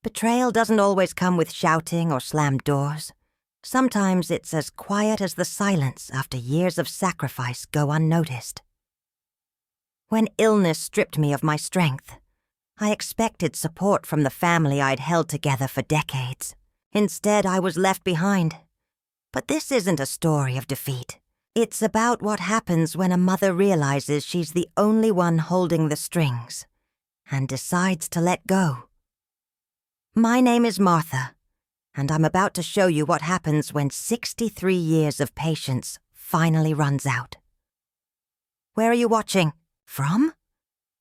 Betrayal doesn't always come with shouting or slammed doors. Sometimes it's as quiet as the silence after years of sacrifice go unnoticed. When illness stripped me of my strength, I expected support from the family I'd held together for decades. Instead, I was left behind. But this isn't a story of defeat. It's about what happens when a mother realizes she's the only one holding the strings and decides to let go. My name is Martha, and I'm about to show you what happens when 63 years of patience finally runs out. Where are you watching from?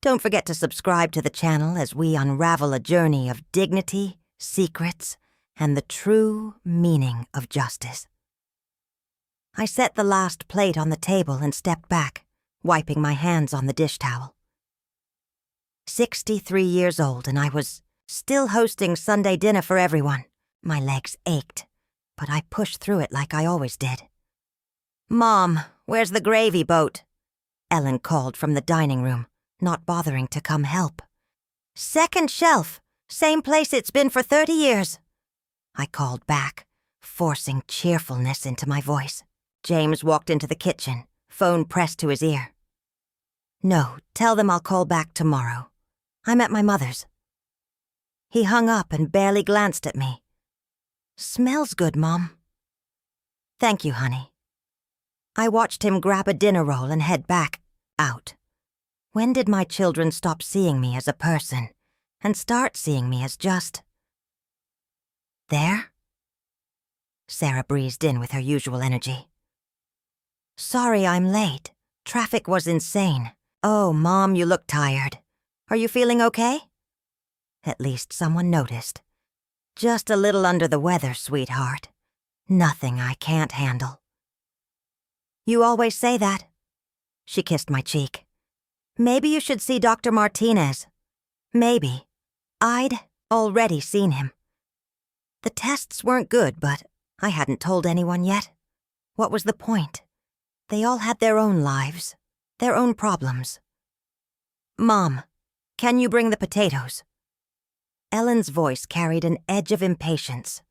Don't forget to subscribe to the channel as we unravel a journey of dignity, secrets, and the true meaning of justice. I set the last plate on the table and stepped back, wiping my hands on the dish towel. 63 years old, and I was still hosting Sunday dinner for everyone. My legs ached, but I pushed through it like I always did. "Mom, where's the gravy boat?" Ellen called from the dining room, not bothering to come help. "Second shelf, same place it's been for 30 years. I called back, forcing cheerfulness into my voice. James walked into the kitchen, phone pressed to his ear. "No, tell them I'll call back tomorrow. I'm at my mother's." He hung up and barely glanced at me. "Smells good, Mom." "Thank you, honey." I watched him grab a dinner roll and head back, out. When did my children stop seeing me as a person and start seeing me as just... there? Sarah breezed in with her usual energy. "Sorry I'm late. Traffic was insane. Oh, Mom, you look tired. Are you feeling okay?" At least someone noticed. "Just a little under the weather, sweetheart. Nothing I can't handle." "You always say that." She kissed my cheek. "Maybe you should see Dr. Martinez." Maybe. I'd already seen him. The tests weren't good, but I hadn't told anyone yet. What was the point? They all had their own lives, their own problems. "Mom, can you bring the potatoes?" Ellen's voice carried an edge of impatience.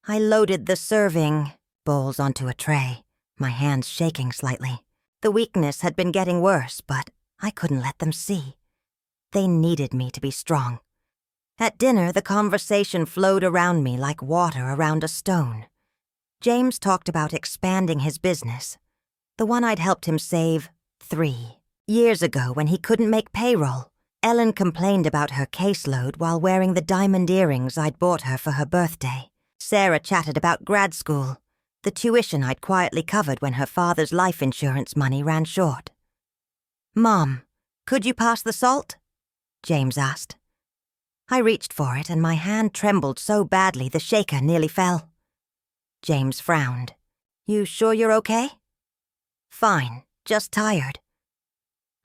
I loaded the serving bowls onto a tray, my hands shaking slightly. The weakness had been getting worse, but I couldn't let them see. They needed me to be strong. At dinner, the conversation flowed around me like water around a stone. James talked about expanding his business, the one I'd helped him save 3 years ago when he couldn't make payroll. Ellen complained about her caseload while wearing the diamond earrings I'd bought her for her birthday. Sarah chatted about grad school, the tuition I'd quietly covered when her father's life insurance money ran short. "Mom, could you pass the salt?" James asked. I reached for it and my hand trembled so badly the shaker nearly fell. James frowned. "You sure you're okay?" "Fine, just tired."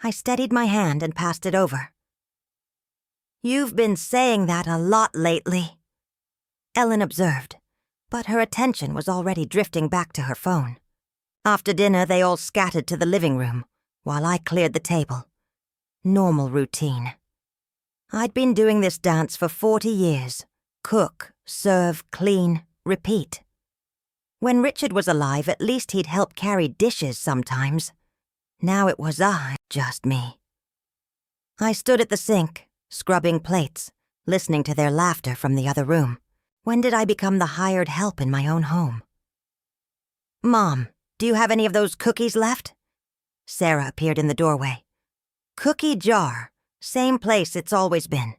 I steadied my hand and passed it over. "You've been saying that a lot lately," Ellen observed, but her attention was already drifting back to her phone. After dinner, they all scattered to the living room, while I cleared the table. Normal routine. I'd been doing this dance for 40 years. Cook, serve, clean, repeat. When Richard was alive, at least he'd help carry dishes sometimes. Now it was just me. I stood at the sink, scrubbing plates, listening to their laughter from the other room. When did I become the hired help in my own home? "Mom, do you have any of those cookies left?" Sarah appeared in the doorway. "Cookie jar, same place it's always been."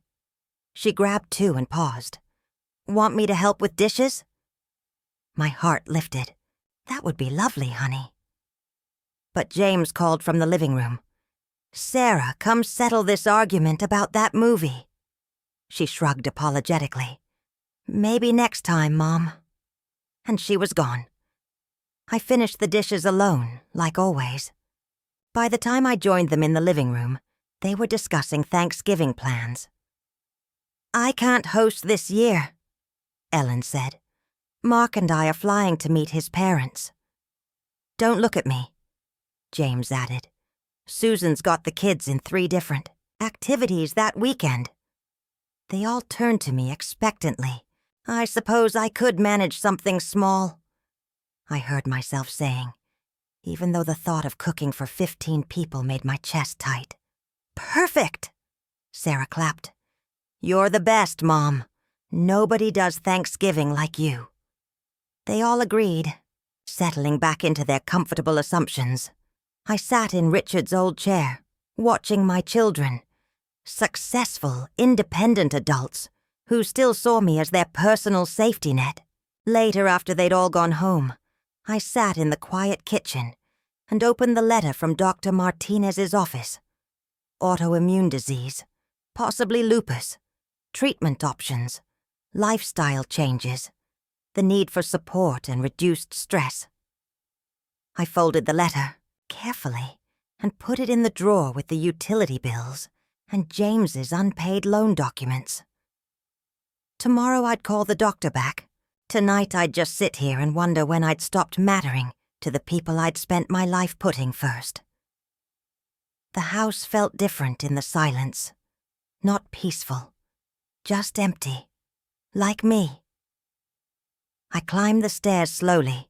She grabbed 2 and paused. "Want me to help with dishes?" My heart lifted. That would be lovely, honey. But James called from the living room. "Sarah, come settle this argument about that movie." She shrugged apologetically. "Maybe next time, Mom." And she was gone. I finished the dishes alone, like always. By the time I joined them in the living room, they were discussing Thanksgiving plans. "I can't host this year," Ellen said. "Mark and I are flying to meet his parents." "Don't look at me," James added. "Susan's got the kids in 3 different activities that weekend." They all turned to me expectantly. I suppose I could manage something small, I heard myself saying, even though the thought of cooking for 15 people made my chest tight. Perfect! Sarah clapped. You're the best, Mom. Nobody does Thanksgiving like you. They all agreed, settling back into their comfortable assumptions. I sat in Richard's old chair, watching my children, successful, independent adults who still saw me as their personal safety net. Later, after they'd all gone home, I sat in the quiet kitchen and opened the letter from Dr. Martinez's office. Autoimmune disease, possibly lupus, treatment options, lifestyle changes, the need for support and reduced stress. I folded the letter carefully and put it in the drawer with the utility bills and James's unpaid loan documents. Tomorrow I'd call the doctor back. Tonight I'd just sit here and wonder when I'd stopped mattering to the people I'd spent my life putting first. The house felt different in the silence. Not peaceful, just empty, like me. I climbed the stairs slowly,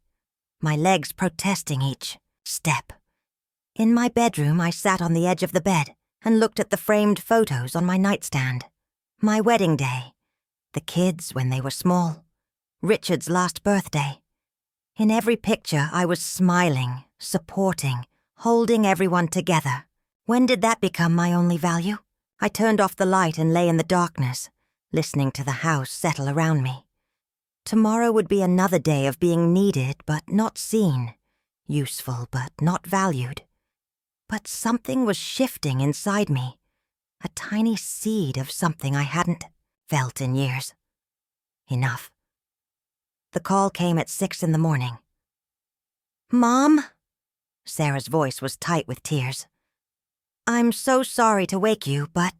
my legs protesting each step. In my bedroom, I sat on the edge of the bed and looked at the framed photos on my nightstand. My wedding day, the kids when they were small, Richard's last birthday. In every picture, I was smiling, supporting, holding everyone together. When did that become my only value? I turned off the light and lay in the darkness, listening to the house settle around me. Tomorrow would be another day of being needed but not seen, useful but not valued. But something was shifting inside me, a tiny seed of something I hadn't felt in years. Enough. The call came at 6 a.m. "Mom?" Sarah's voice was tight with tears. "I'm so sorry to wake you, but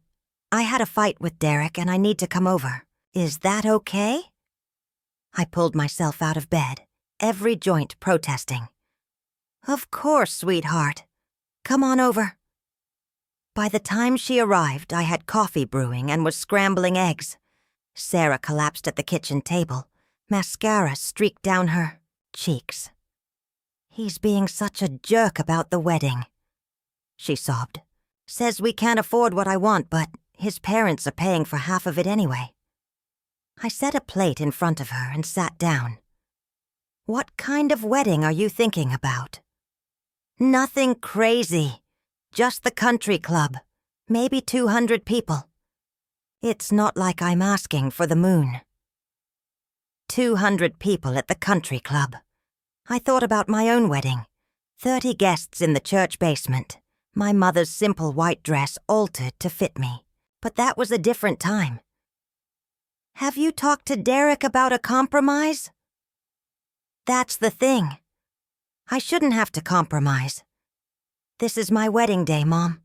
I had a fight with Derek and I need to come over. Is that okay?" I pulled myself out of bed, every joint protesting. "Of course, sweetheart. Come on over." By the time she arrived, I had coffee brewing and was scrambling eggs. Sarah collapsed at the kitchen table. Mascara streaked down her cheeks. "He's being such a jerk about the wedding," she sobbed. "Says we can't afford what I want, but his parents are paying for half of it anyway." I set a plate in front of her and sat down. "What kind of wedding are you thinking about?" "Nothing crazy. Just the country club. Maybe 200 people. It's not like I'm asking for the moon." 200 people at the country club. I thought about my own wedding. 30 guests in the church basement. My mother's simple white dress altered to fit me. But that was a different time. "Have you talked to Derek about a compromise?" "That's the thing. I shouldn't have to compromise. This is my wedding day, Mom.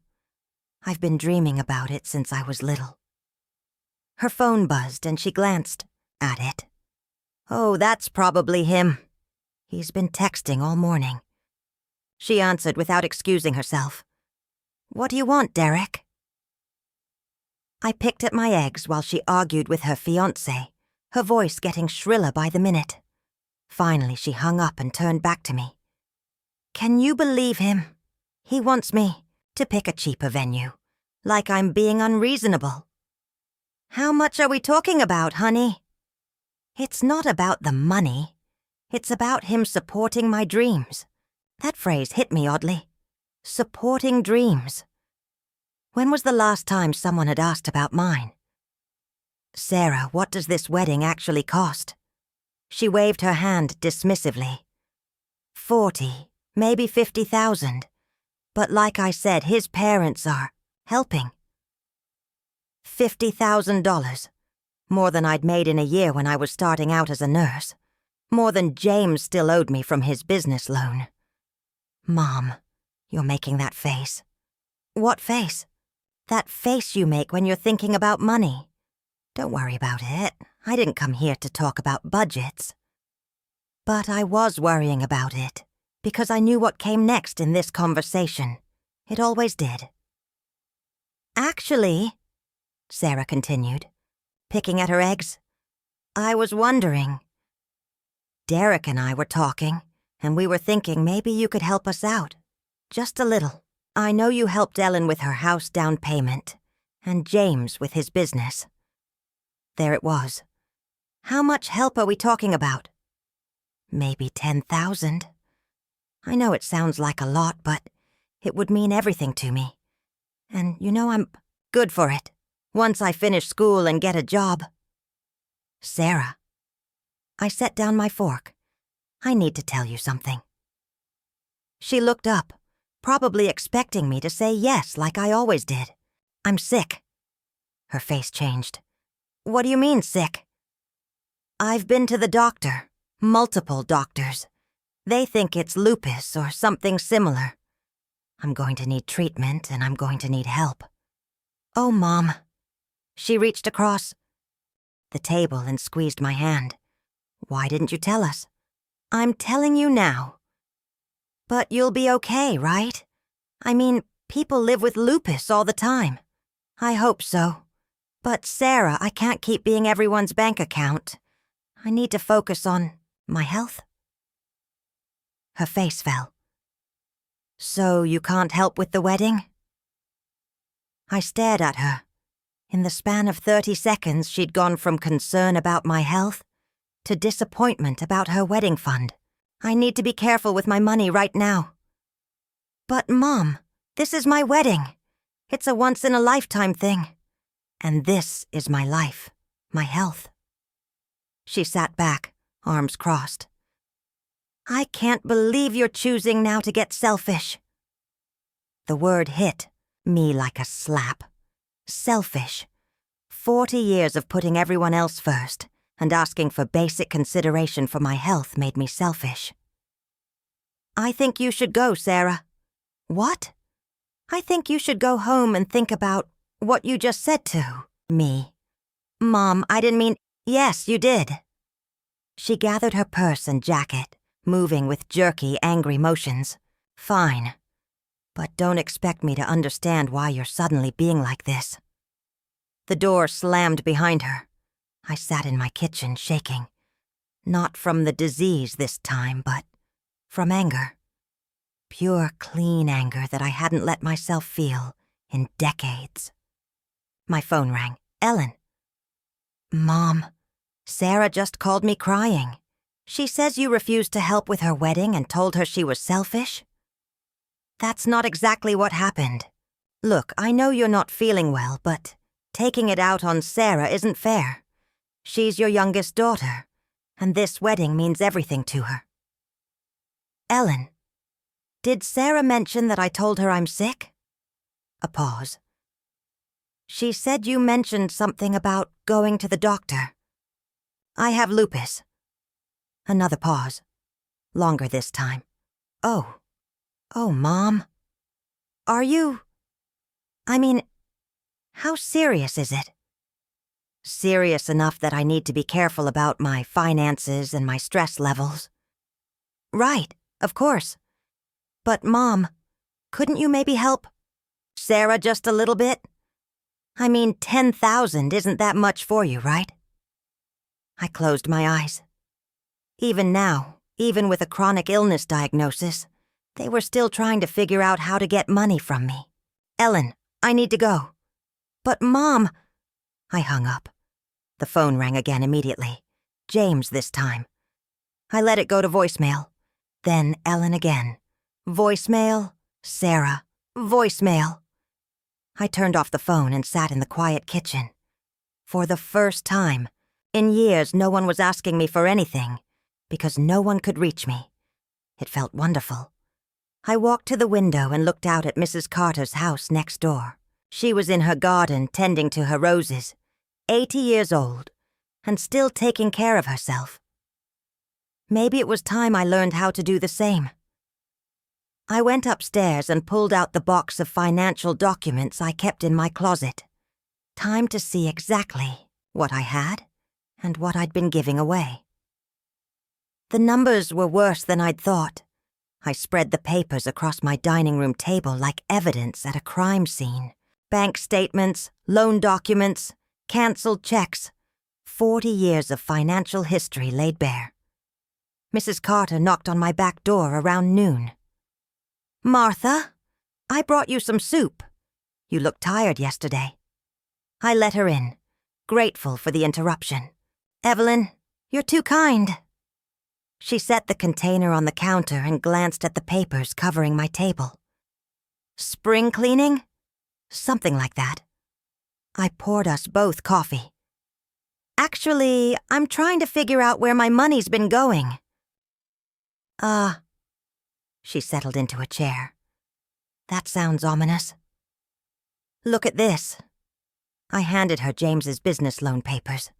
I've been dreaming about it since I was little." Her phone buzzed and she glanced at it. "Oh, that's probably him. He's been texting all morning." She answered without excusing herself. "What do you want, Derek?" I picked at my eggs while she argued with her fiancé, her voice getting shriller by the minute. Finally, she hung up and turned back to me. "Can you believe him? He wants me to pick a cheaper venue, like I'm being unreasonable." "How much are we talking about, honey?" "It's not about the money. It's about him supporting my dreams." That phrase hit me oddly. Supporting dreams. When was the last time someone had asked about mine? "Sarah, what does this wedding actually cost?" She waved her hand dismissively. 40, maybe 50,000. But like I said, his parents are helping. $50,000. More than I'd made in a year when I was starting out as a nurse. More than James still owed me from his business loan. "Mom, you're making that face." "What face?" "That face you make when you're thinking about money." "Don't worry about it. I didn't come here to talk about budgets." But I was worrying about it, because I knew what came next in this conversation. It always did. "Actually," Sarah continued, picking at her eggs. I was wondering. Derek and I were talking, and we were thinking maybe you could help us out. Just a little. I know you helped Ellen with her house down payment, and James with his business. There it was. How much help are we talking about? Maybe 10,000. I know it sounds like a lot, but it would mean everything to me. And you know I'm good for it, once I finish school and get a job. Sarah. I set down my fork. I need to tell you something. She looked up, probably expecting me to say yes like I always did. I'm sick. Her face changed. What do you mean, sick? I've been to the doctor, multiple doctors. They think it's lupus or something similar. I'm going to need treatment and I'm going to need help. Oh, Mom. She reached across the table and squeezed my hand. Why didn't you tell us? I'm telling you now. But you'll be okay, right? I mean, people live with lupus all the time. I hope so. But Sarah, I can't keep being everyone's bank account. I need to focus on my health. Her face fell. So you can't help with the wedding? I stared at her. In the span of 30 seconds, she'd gone from concern about my health to disappointment about her wedding fund. I need to be careful with my money right now. But, Mom, this is my wedding. It's a once-in-a-lifetime thing. And this is my life, my health. She sat back, arms crossed. I can't believe you're choosing now to get selfish. The word hit me like a slap. Selfish. 40 years of putting everyone else first and asking for basic consideration for my health made me selfish. I think you should go, Sarah. What? I think you should go home and think about what you just said to me. Mom, I didn't mean... Yes, you did. She gathered her purse and jacket, moving with jerky, angry motions. Fine. But don't expect me to understand why you're suddenly being like this. The door slammed behind her. I sat in my kitchen, shaking. Not from the disease this time, but from anger. Pure, clean anger that I hadn't let myself feel in decades. My phone rang. Ellen. Mom, Sarah just called me crying. She says you refused to help with her wedding and told her she was selfish? That's not exactly what happened. Look, I know you're not feeling well, but taking it out on Sarah isn't fair. She's your youngest daughter, and this wedding means everything to her. Ellen, did Sarah mention that I told her I'm sick? A pause. She said you mentioned something about going to the doctor. I have lupus. Another pause. Longer this time. Oh, Mom. Are you... I mean, how serious is it? Serious enough that I need to be careful about my finances and my stress levels. Right, of course. But, Mom, couldn't you maybe help Sarah just a little bit? I mean, 10,000 isn't that much for you, right? I closed my eyes. Even now, even with a chronic illness diagnosis, they were still trying to figure out how to get money from me. Ellen, I need to go. But, Mom... I hung up. The phone rang again immediately. James this time. I let it go to voicemail. Then Ellen again. Voicemail, Sarah, voicemail. I turned off the phone and sat in the quiet kitchen. For the first time, in years no one was asking me for anything, because no one could reach me. It felt wonderful. I walked to the window and looked out at Mrs. Carter's house next door. She was in her garden tending to her roses, 80 years old, and still taking care of herself. Maybe it was time I learned how to do the same. I went upstairs and pulled out the box of financial documents I kept in my closet. Time to see exactly what I had and what I'd been giving away. The numbers were worse than I'd thought. I spread the papers across my dining room table like evidence at a crime scene. Bank statements, loan documents, canceled checks, 40 years of financial history laid bare. Mrs. Carter knocked on my back door around noon. "Martha, I brought you some soup. You looked tired yesterday." I let her in, grateful for the interruption. "Evelyn, you're too kind." She set the container on the counter and glanced at the papers covering my table. "Spring cleaning?" "Something like that." I poured us both coffee. "Actually, I'm trying to figure out where my money's been going." She settled into a chair. "That sounds ominous." "Look at this." I handed her James's business loan papers.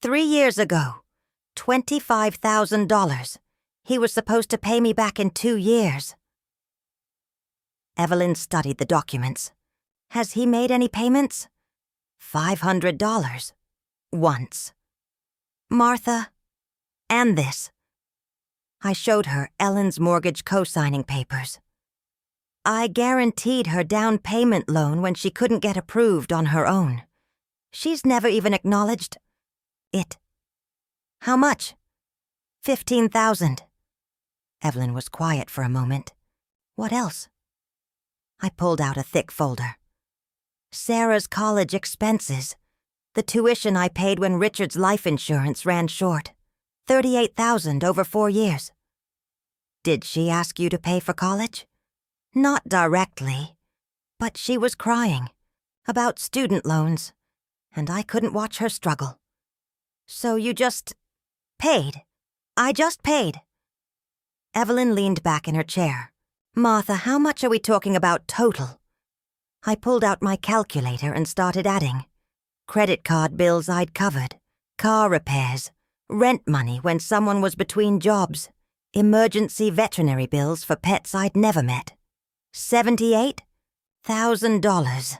3 years ago, $25,000. He was supposed to pay me back in 2 years. Evelyn studied the documents. "Has he made any payments?" $500. Once. "Martha, and this." I showed her Ellen's mortgage co-signing papers. I guaranteed her down payment loan when she couldn't get approved on her own. She's never even acknowledged it. "How much?" $15,000. Evelyn was quiet for a moment. "What else?" I pulled out a thick folder. "Sarah's college expenses. The tuition I paid when Richard's life insurance ran short. $38,000 over 4 years. Did she ask you to pay for college?" "Not directly, but she was crying about student loans, and I couldn't watch her struggle. So you just paid?" "I just paid." Evelyn leaned back in her chair. "Martha, how much are we talking about total?" I pulled out my calculator and started adding. Credit card bills I'd covered, car repairs, rent money when someone was between jobs, emergency veterinary bills for pets I'd never met. $78,000,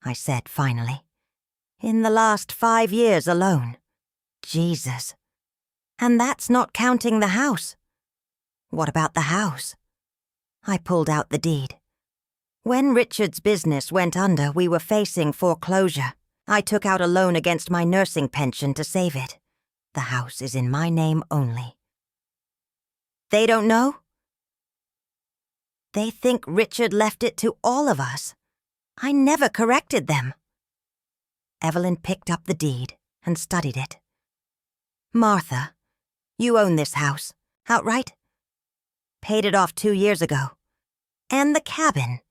I said finally. In the last 5 years alone. Jesus. And that's not counting the house. What about the house? I pulled out the deed. When Richard's business went under, we were facing foreclosure. I took out a loan against my nursing pension to save it. The house is in my name only. They don't know? They think Richard left it to all of us. I never corrected them. Evelyn picked up the deed and studied it. "Martha, you own this house, outright?" "Paid it off 2 years ago. And the cabin.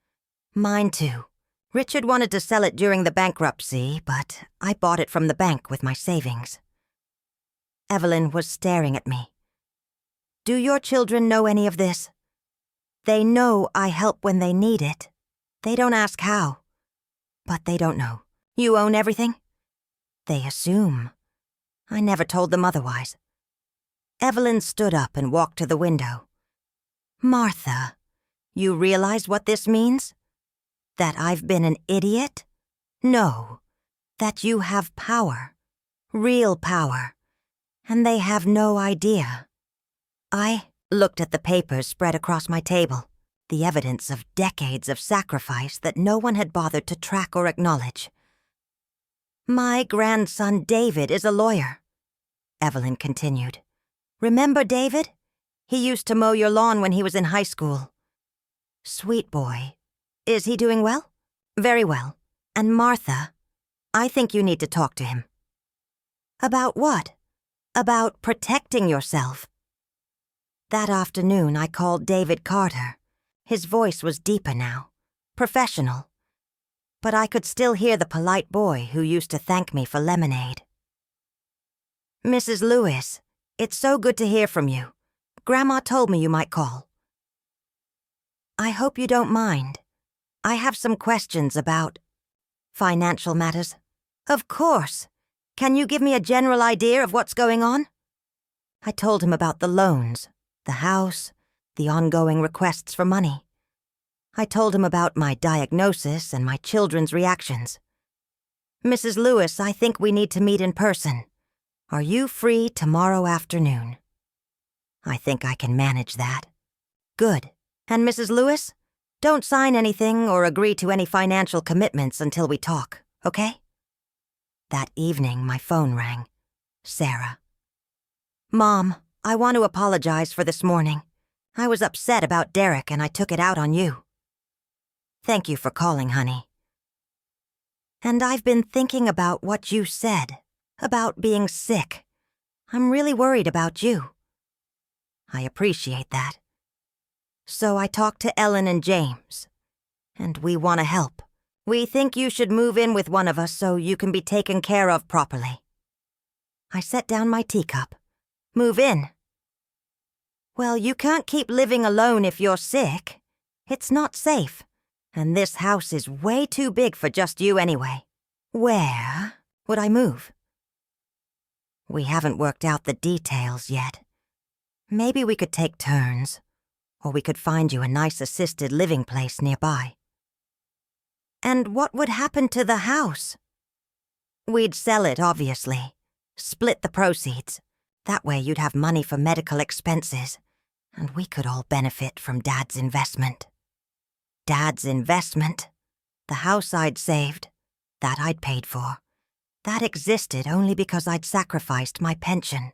Mine too. Richard wanted to sell it during the bankruptcy, but I bought it from the bank with my savings." Evelyn was staring at me. "Do your children know any of this?" "They know I help when they need it. They don't ask how. But they don't know. You own everything?" "They assume. I never told them otherwise." Evelyn stood up and walked to the window. "Martha, you realize what this means? That I've been an idiot? No. That you have power. Real power. And they have no idea." I looked at the papers spread across my table, the evidence of decades of sacrifice that no one had bothered to track or acknowledge. "My grandson David is a lawyer," Evelyn continued. "Remember David? He used to mow your lawn when he was in high school. Sweet boy. Is he doing well?" "Very well. And Martha, I think you need to talk to him." "About what?" "About protecting yourself." That afternoon, I called David Carter. His voice was deeper now, professional. But I could still hear the polite boy who used to thank me for lemonade. "Mrs. Lewis, it's so good to hear from you. Grandma told me you might call." "I hope you don't mind. I have some questions about financial matters." "Of course. Can you give me a general idea of what's going on?" I told him about the loans, the house, the ongoing requests for money. I told him about my diagnosis and my children's reactions. "Mrs. Lewis, I think we need to meet in person. Are you free tomorrow afternoon?" "I think I can manage that." "Good. And Mrs. Lewis, don't sign anything or agree to any financial commitments until we talk, okay?" That evening, my phone rang. Sarah. Mom, I want to apologize for this morning. I was upset about Derek and I took it out on you. Thank you for calling, honey. And I've been thinking about what you said, about being sick. I'm really worried about you. I appreciate that. So I talked to Ellen and James, and we want to help. We think you should move in with one of us so you can be taken care of properly. I set down my teacup. Move in. Well, you can't keep living alone if you're sick. It's not safe, and this house is way too big for just you anyway. Where would I move? We haven't worked out the details yet. Maybe we could take turns, or we could find you a nice assisted living place nearby. And what would happen to the house? We'd sell it, obviously. Split the proceeds. That way you'd have money for medical expenses, and we could all benefit from Dad's investment. Dad's investment? The house I'd saved, that I'd paid for. That existed only because I'd sacrificed my pension.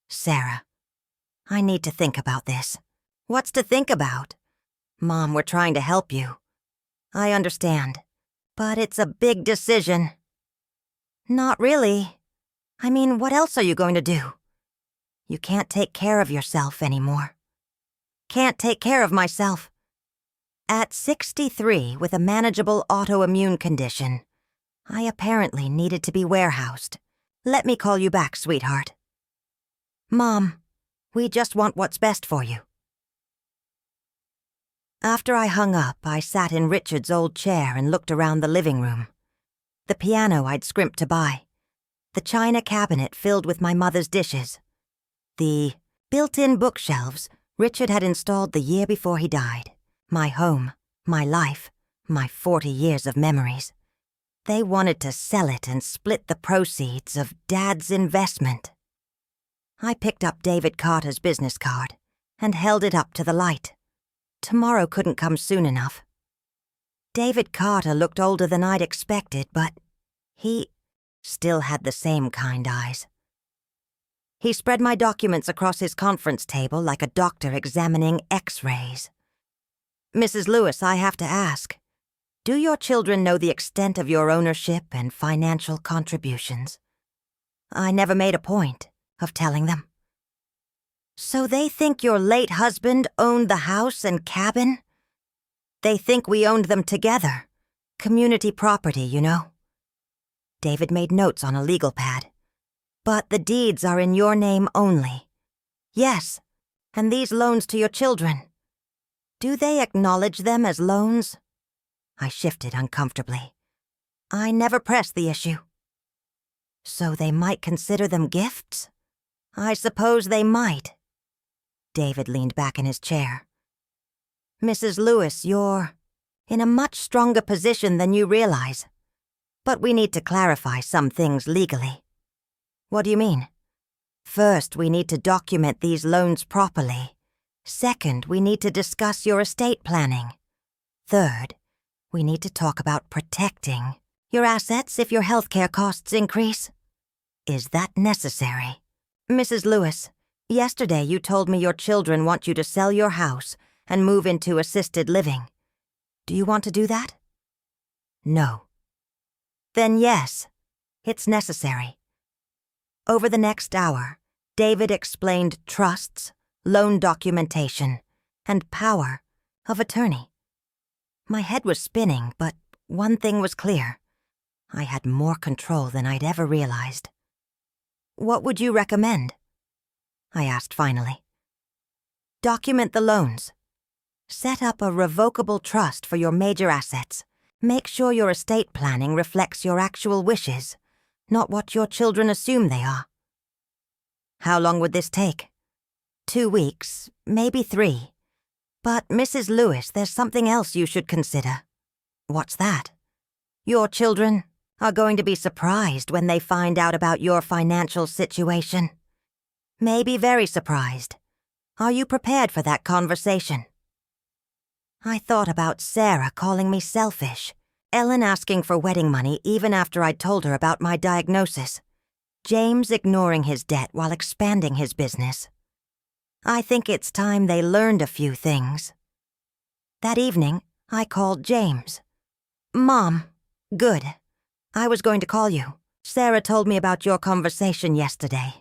Sarah, I need to think about this. What's to think about? Mom, we're trying to help you. I understand, but it's a big decision. Not really. I mean, what else are you going to do? You can't take care of yourself anymore. Can't take care of myself. At 63, with a manageable autoimmune condition, I apparently needed to be warehoused. Let me call you back, sweetheart. Mom, we just want what's best for you. After I hung up, I sat in Richard's old chair and looked around the living room. The piano I'd scrimped to buy. The china cabinet filled with my mother's dishes. The built-in bookshelves Richard had installed the year before he died. My home, my life, my 40 years of memories. They wanted to sell it and split the proceeds of Dad's investment. I picked up David Carter's business card and held it up to the light. Tomorrow couldn't come soon enough. David Carter looked older than I'd expected, but he still had the same kind eyes. He spread my documents across his conference table like a doctor examining X-rays. Mrs. Lewis, I have to ask, do your children know the extent of your ownership and financial contributions? I never made a point of telling them. So they think your late husband owned the house and cabin? They think we owned them together. Community property, you know. David made notes on a legal pad. But the deeds are in your name only. Yes, and these loans to your children. Do they acknowledge them as loans? I shifted uncomfortably. I never pressed the issue. So they might consider them gifts? I suppose they might. David leaned back in his chair. Mrs. Lewis, you're in a much stronger position than you realize. But we need to clarify some things legally. What do you mean? First, we need to document these loans properly. Second, we need to discuss your estate planning. Third, we need to talk about protecting your assets if your healthcare costs increase. Is that necessary? Mrs. Lewis, yesterday you told me your children want you to sell your house and move into assisted living. Do you want to do that? No. Then yes, it's necessary. Over the next hour, David explained trusts, loan documentation, and power of attorney. My head was spinning, but one thing was clear. I had more control than I'd ever realized. What would you recommend? I asked finally. Document the loans. Set up a revocable trust for your major assets. Make sure your estate planning reflects your actual wishes, not what your children assume they are. How long would this take? 2 weeks, maybe 3. But, Mrs. Lewis, there's something else you should consider. What's that? Your children are going to be surprised when they find out about your financial situation. Maybe very surprised. Are you prepared for that conversation? I thought about Sarah calling me selfish, Ellen asking for wedding money even after I'd told her about my diagnosis. James ignoring his debt while expanding his business. I think it's time they learned a few things. That evening, I called James. Mom, good. I was going to call you. Sarah told me about your conversation yesterday.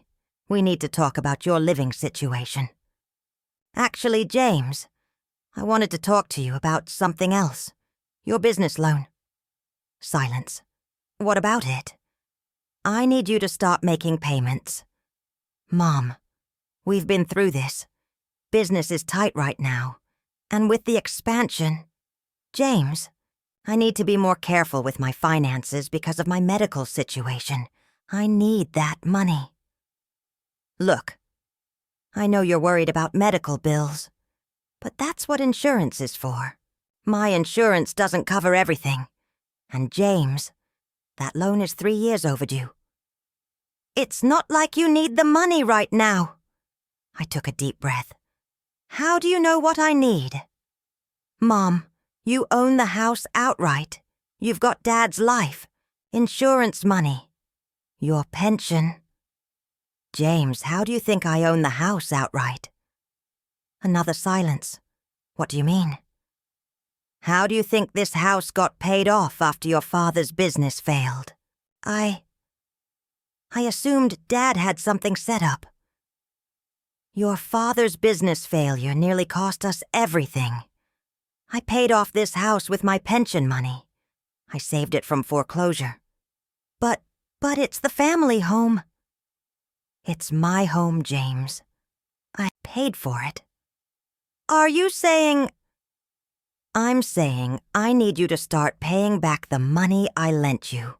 We need to talk about your living situation. Actually, James, I wanted to talk to you about something else. Your business loan. Silence. What about it? I need you to start making payments. Mom, we've been through this. Business is tight right now. And with the expansion... James, I need to be more careful with my finances because of my medical situation. I need that money. Look, I know you're worried about medical bills, but that's what insurance is for. My insurance doesn't cover everything. And James, that loan is 3 years overdue. It's not like you need the money right now. I took a deep breath. How do you know what I need? Mom, you own the house outright. You've got Dad's life, insurance money, your pension. James, how do you think I own the house outright? Another silence. What do you mean? How do you think this house got paid off after your father's business failed? I assumed Dad had something set up. Your father's business failure nearly cost us everything. I paid off this house with my pension money. I saved it from foreclosure. But it's the family home. It's my home, James. I paid for it. Are you saying... I'm saying I need you to start paying back the money I lent you.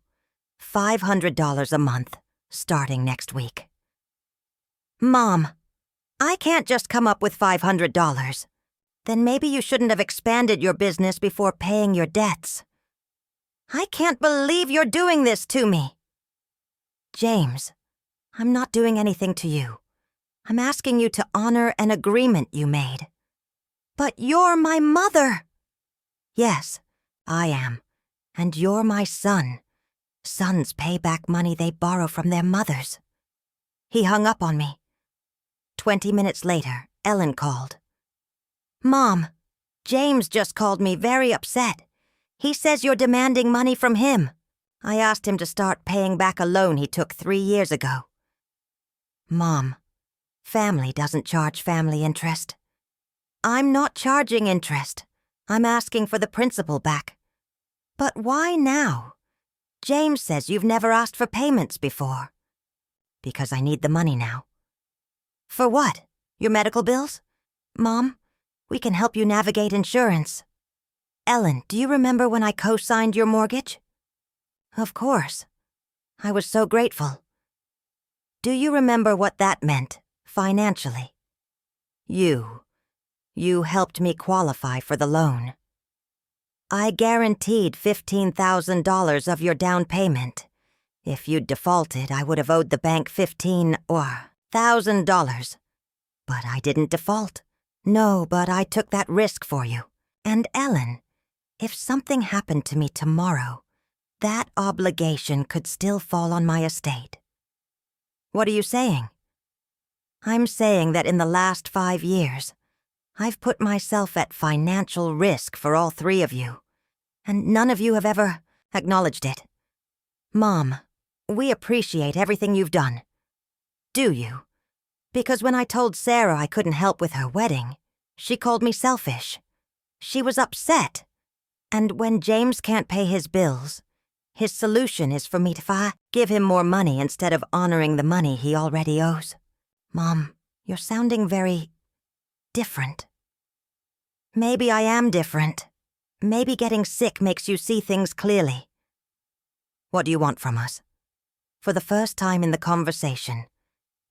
$500 a month, starting next week. Mom, I can't just come up with $500. Then maybe you shouldn't have expanded your business before paying your debts. I can't believe you're doing this to me. James, I'm not doing anything to you. I'm asking you to honor an agreement you made. But you're my mother. Yes, I am. And you're my son. Sons pay back money they borrow from their mothers. He hung up on me. 20 minutes later, Ellen called. Mom, James just called me very upset. He says you're demanding money from him. I asked him to start paying back a loan he took 3 years ago. Mom, family doesn't charge family interest. I'm not charging interest. I'm asking for the principal back. But why now? James says you've never asked for payments before. Because I need the money now. For what? Your medical bills? Mom, we can help you navigate insurance. Ellen, do you remember when I co-signed your mortgage? Of course. I was so grateful. Do you remember what that meant, financially? You helped me qualify for the loan. I guaranteed $15,000 of your down payment. If you'd defaulted, I would have owed the bank $1,000. But I didn't default. No, but I took that risk for you. And Ellen, if something happened to me tomorrow, that obligation could still fall on my estate. What are you saying? I'm saying that in the last 5 years, I've put myself at financial risk for all 3 of you, and none of you have ever acknowledged it. Mom, we appreciate everything you've done. Do you? Because when I told Sarah I couldn't help with her wedding, she called me selfish. She was upset. And when James can't pay his bills, his solution is for me to give him more money instead of honoring the money he already owes. Mom, you're sounding very different. Maybe I am different. Maybe getting sick makes you see things clearly. What do you want from us? For the first time in the conversation,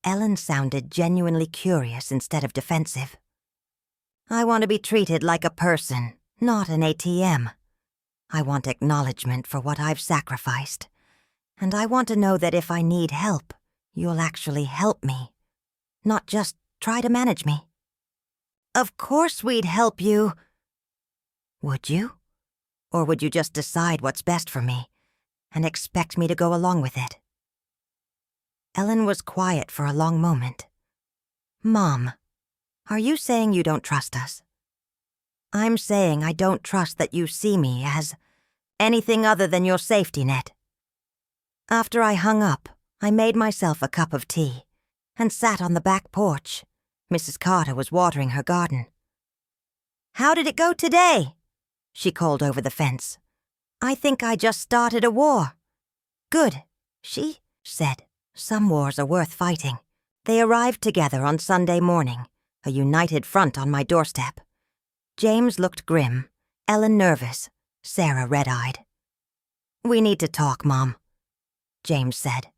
Ellen sounded genuinely curious instead of defensive. I want to be treated like a person, not an ATM. I want acknowledgement for what I've sacrificed. And I want to know that if I need help, you'll actually help me, not just try to manage me. Of course we'd help you. Would you? Or would you just decide what's best for me and expect me to go along with it? Ellen was quiet for a long moment. Mom, are you saying you don't trust us? I'm saying I don't trust that you see me as anything other than your safety net. After I hung up, I made myself a cup of tea and sat on the back porch. Mrs. Carter was watering her garden. "How did it go today?" she called over the fence. "I think I just started a war." "Good," she said. "Some wars are worth fighting." They arrived together on Sunday morning, a united front on my doorstep. James looked grim, Ellen nervous, Sarah red-eyed. "We need to talk, Mom," James said.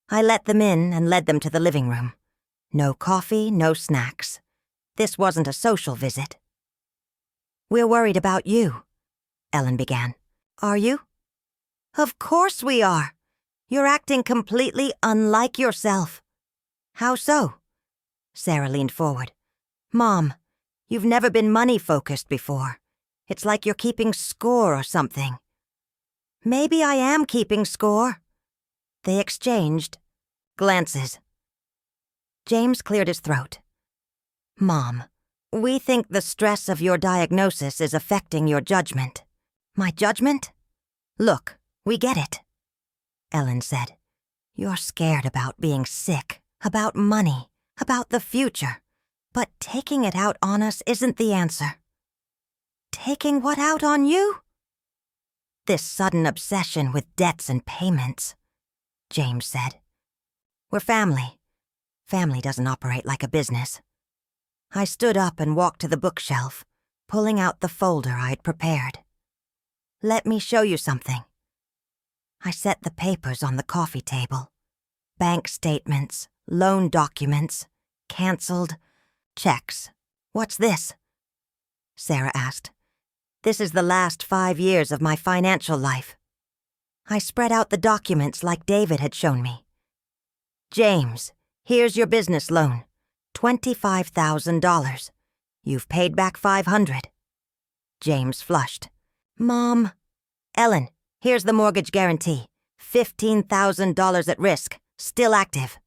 I let them in and led them to the living room. No coffee, no snacks. This wasn't a social visit. "We're worried about you," Ellen began. "Are you?" "Of course we are. You're acting completely unlike yourself." "How so?" Sarah leaned forward. "Mom, you've never been money-focused before. It's like you're keeping score or something." "Maybe I am keeping score." They exchanged glances. James cleared his throat. "Mom, we think the stress of your diagnosis is affecting your judgment." "My judgment?" "Look, we get it," Ellen said. "You're scared about being sick, about money, about the future. But taking it out on us isn't the answer." "Taking what out on you?" "This sudden obsession with debts and payments," James said. "We're family. Family doesn't operate like a business." I stood up and walked to the bookshelf, pulling out the folder I'd prepared. "Let me show you something." I set the papers on the coffee table. Bank statements, loan documents, canceled checks. "What's this?" Sarah asked. "This is the last 5 years of my financial life." I spread out the documents like David had shown me. "James, here's your business loan. $25,000. You've paid back $500. James flushed. "Mom." "Ellen, here's the mortgage guarantee. $15,000 at risk, still active."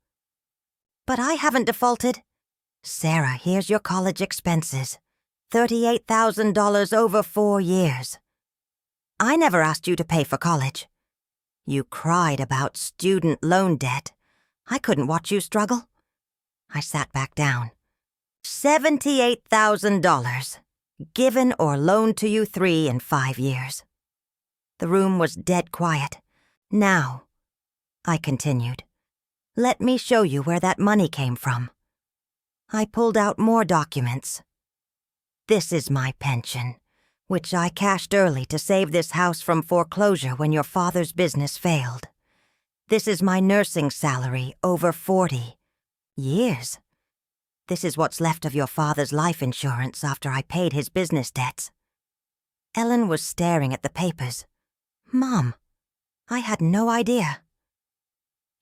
"But I haven't defaulted." "Sarah, here's your college expenses. $38,000 over 4 years. I never asked you to pay for college. You cried about student loan debt. I couldn't watch you struggle." I sat back down. $78,000. Given or loaned to you 3 in 5 years. The room was dead quiet. "Now," I continued, "let me show you where that money came from." I pulled out more documents. "This is my pension, which I cashed early to save this house from foreclosure when your father's business failed. This is my nursing salary over 40 years. This is what's left of your father's life insurance after I paid his business debts." Ellen was staring at the papers. "Mom, I had no idea."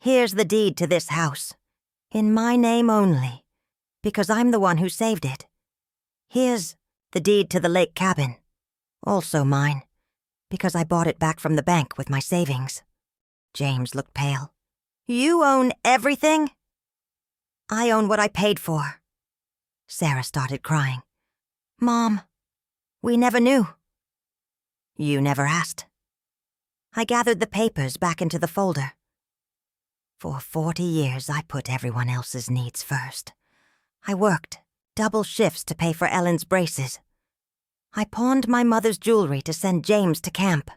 "Here's the deed to this house. In my name only, because I'm the one who saved it. Here's the deed to the lake cabin. Also mine, because I bought it back from the bank with my savings." James looked pale. "You own everything?" "I own what I paid for." Sarah started crying. "Mom, we never knew." "You never asked." I gathered the papers back into the folder. For 40 years, I put everyone else's needs first. I worked double shifts to pay for Ellen's braces. I pawned my mother's jewelry to send James to camp.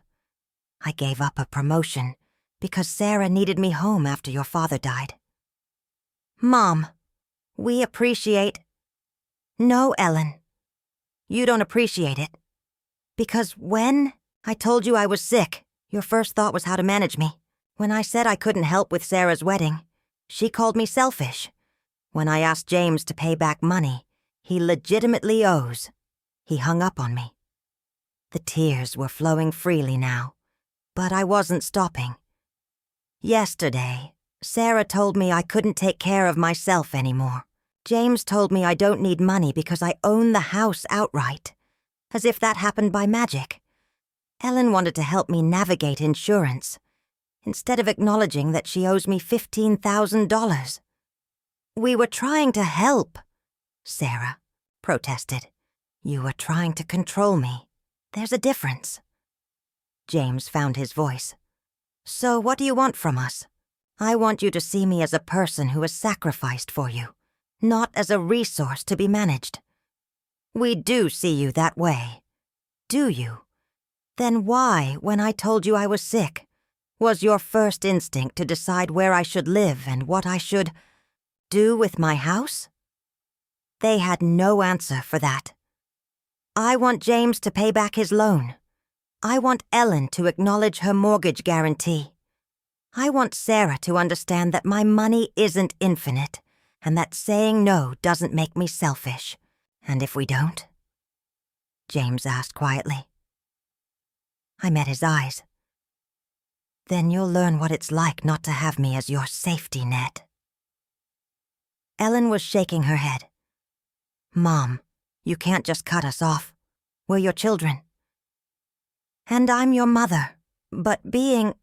I gave up a promotion because Sarah needed me home after your father died. "Mom, we appreciate—" "No, Ellen. You don't appreciate it. Because when I told you I was sick, your first thought was how to manage me. When I said I couldn't help with Sarah's wedding, she called me selfish. When I asked James to pay back money he legitimately owes, he hung up on me." The tears were flowing freely now, but I wasn't stopping. "Yesterday, Sarah told me I couldn't take care of myself anymore. James told me I don't need money because I own the house outright, as if that happened by magic. Ellen wanted to help me navigate insurance. instead of acknowledging that she owes me $15,000. We were trying to help, Sarah protested. You were trying to control me. There's a difference. James found his voice. So what do you want from us? I want you to see me as a person who has sacrificed for you, not as a resource to be managed. We do see you that way. Do you? Then why, when I told you I was sick, was your first instinct to decide where I should live and what I should do with my house? They had no answer for that. I want James to pay back his loan. I want Ellen to acknowledge her mortgage guarantee. I want Sarah to understand that my money isn't infinite and that saying no doesn't make me selfish. And if we don't? James asked quietly. I met his eyes. Then you'll learn what it's like not to have me as your safety net. Ellen was shaking her head. Mom, you can't just cut us off. We're your children. And I'm your mother, but being...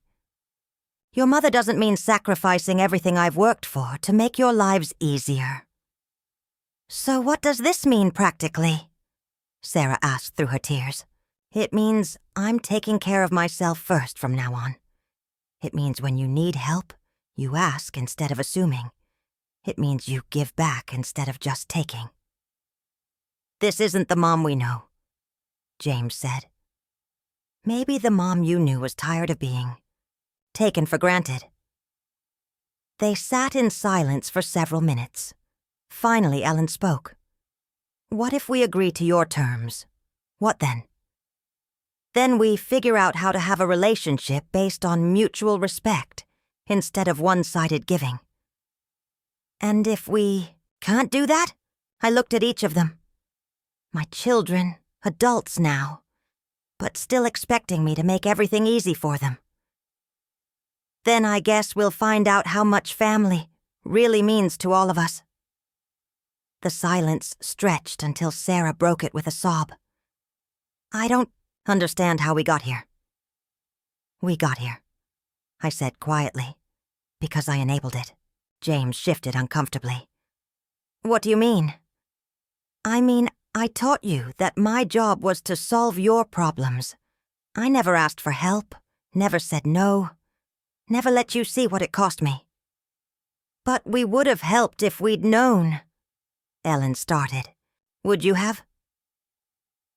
Your mother doesn't mean sacrificing everything I've worked for to make your lives easier. So what does this mean practically? Sarah asked through her tears. It means I'm taking care of myself first from now on. It means when you need help, you ask instead of assuming. It means you give back instead of just taking. This isn't the mom we know, James said. Maybe the mom you knew was tired of being taken for granted. They sat in silence for several minutes. Finally, Ellen spoke. What if we agree to your terms? What then? Then we figure out how to have a relationship based on mutual respect instead of one-sided giving. And if we can't do that? I looked at each of them. My children, adults now, but still expecting me to make everything easy for them. Then I guess we'll find out how much family really means to all of us. The silence stretched until Sarah broke it with a sob. I don't understand how we got here. We got here, I said quietly, because I enabled it. James shifted uncomfortably. What do you mean? I mean, I taught you that my job was to solve your problems. I never asked for help, never said no, never let you see what it cost me. But we would have helped if we'd known. Ellen started. Would you have?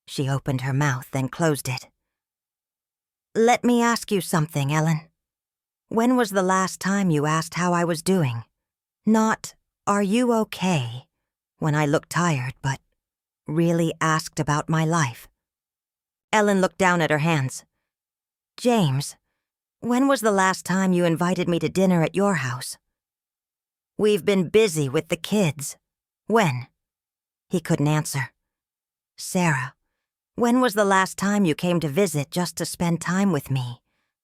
She opened her mouth, then closed it. Let me ask you something, Ellen. When was the last time you asked how I was doing? Not, are you okay, when I looked tired, but really asked about my life. Ellen looked down at her hands. James, when was the last time you invited me to dinner at your house? We've been busy with the kids. When? He couldn't answer. Sarah, when was the last time you came to visit just to spend time with me?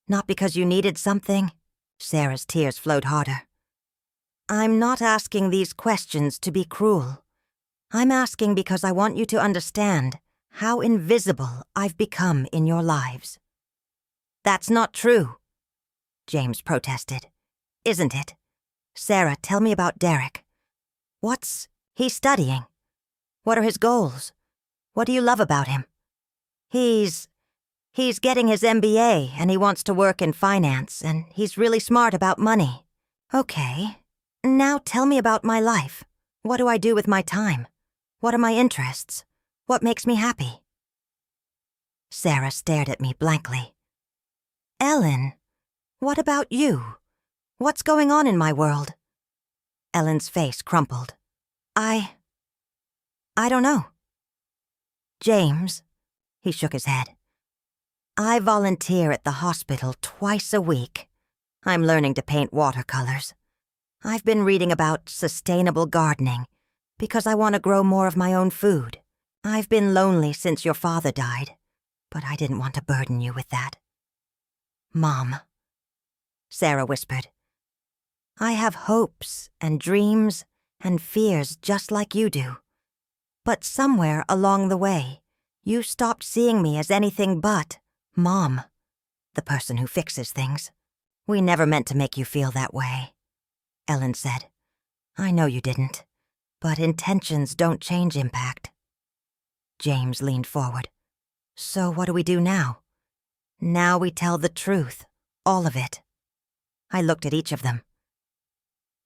Not because you needed something? Sarah's tears flowed harder. I'm not asking these questions to be cruel. I'm asking because I want you to understand how invisible I've become in your lives. That's not true, James protested. Isn't it? Sarah, tell me about Derek. What's he studying? What are his goals? What do you love about him? He's getting his MBA and he wants to work in finance and he's really smart about money. Okay, now tell me about my life. What do I do with my time? What are my interests? What makes me happy? Sarah stared at me blankly. Ellen, what about you? What's going on in my world? Ellen's face crumpled. I don't know. James, he shook his head. I volunteer at the hospital twice a week. I'm learning to paint watercolors. I've been reading about sustainable gardening because I want to grow more of my own food. I've been lonely since your father died, but I didn't want to burden you with that. Mom, Sarah whispered, I have hopes and dreams and fears just like you do. But somewhere along the way, you stopped seeing me as anything but Mom, the person who fixes things. We never meant to make you feel that way, Ellen said. I know you didn't, but intentions don't change impact. James leaned forward. So what do we do now? Now we tell the truth, all of it. I looked at each of them.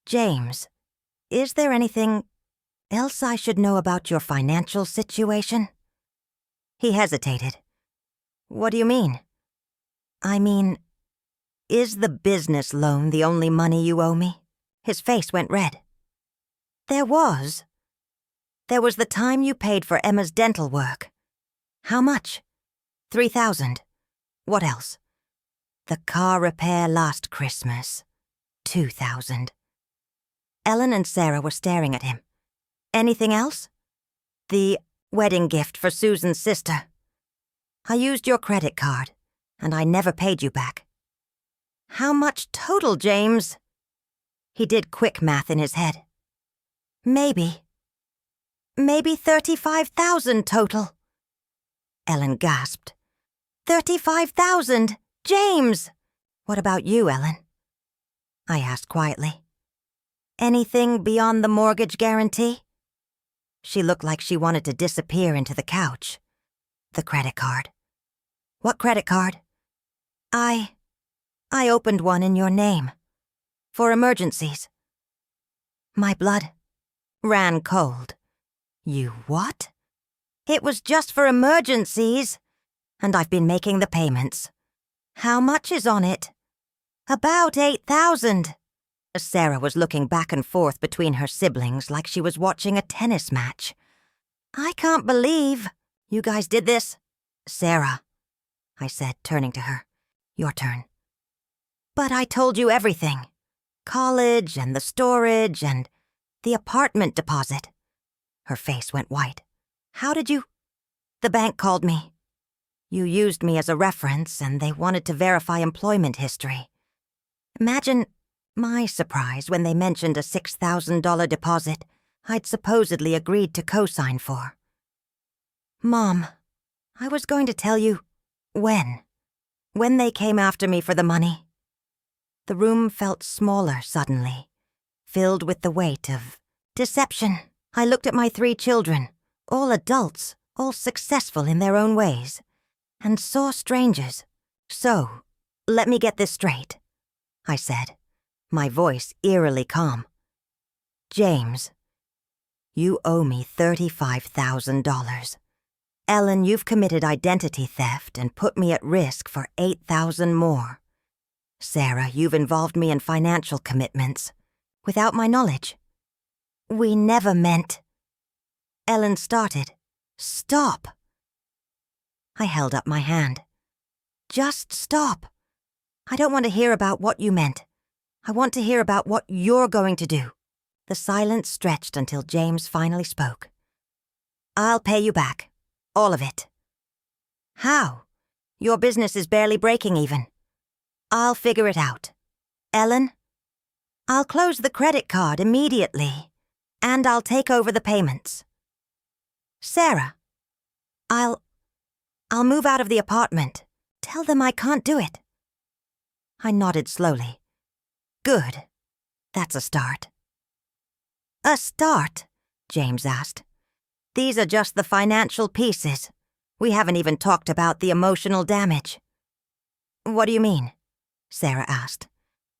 James, is there anything else I should know about your financial situation? He hesitated. What do you mean? I mean, is the business loan the only money you owe me? His face went red. There was. There was the time you paid for Emma's dental work. How much? $3,000. What else? The car repair last Christmas. $2,000. Ellen and Sarah were staring at him. Anything else? The wedding gift for Susan's sister. I used your credit card, and I never paid you back. How much total, James? He did quick math in his head. Maybe 35,000 total. Ellen gasped. 35,000! James! What about you, Ellen? I asked quietly. Anything beyond the mortgage guarantee? She looked like she wanted to disappear into the couch. The credit card. What credit card? I opened one in your name. For emergencies. My blood ran cold. You what? It was just for emergencies. And I've been making the payments. How much is on it? About 8,000. Sarah was looking back and forth between her siblings like she was watching a tennis match. I can't believe you guys did this. Sarah, I said, turning to her. Your turn. But I told you everything. College and the storage and the apartment deposit. Her face went white. How did you? The bank called me. You used me as a reference and they wanted to verify employment history. Imagine my surprise when they mentioned a $6,000 deposit I'd supposedly agreed to co-sign for. Mom, I was going to tell you when they came after me for the money. The room felt smaller suddenly, filled with the weight of deception. I looked at my 3 children, all adults, all successful in their own ways, and saw strangers. So, let me get this straight, I said, my voice eerily calm. James, you owe me $35,000. Ellen, you've committed identity theft and put me at risk for $8,000 more. Sarah, you've involved me in financial commitments without my knowledge. We never meant. Ellen started. Stop. I held up my hand. Just stop. I don't want to hear about what you meant. I want to hear about what you're going to do. The silence stretched until James finally spoke. I'll pay you back. All of it. How? Your business is barely breaking even. I'll figure it out. Ellen? I'll close the credit card immediately, and I'll take over the payments. Sarah? I'll move out of the apartment. Tell them I can't do it. I nodded slowly. Good. That's a start. A start? James asked. These are just the financial pieces. We haven't even talked about the emotional damage. What do you mean? Sarah asked.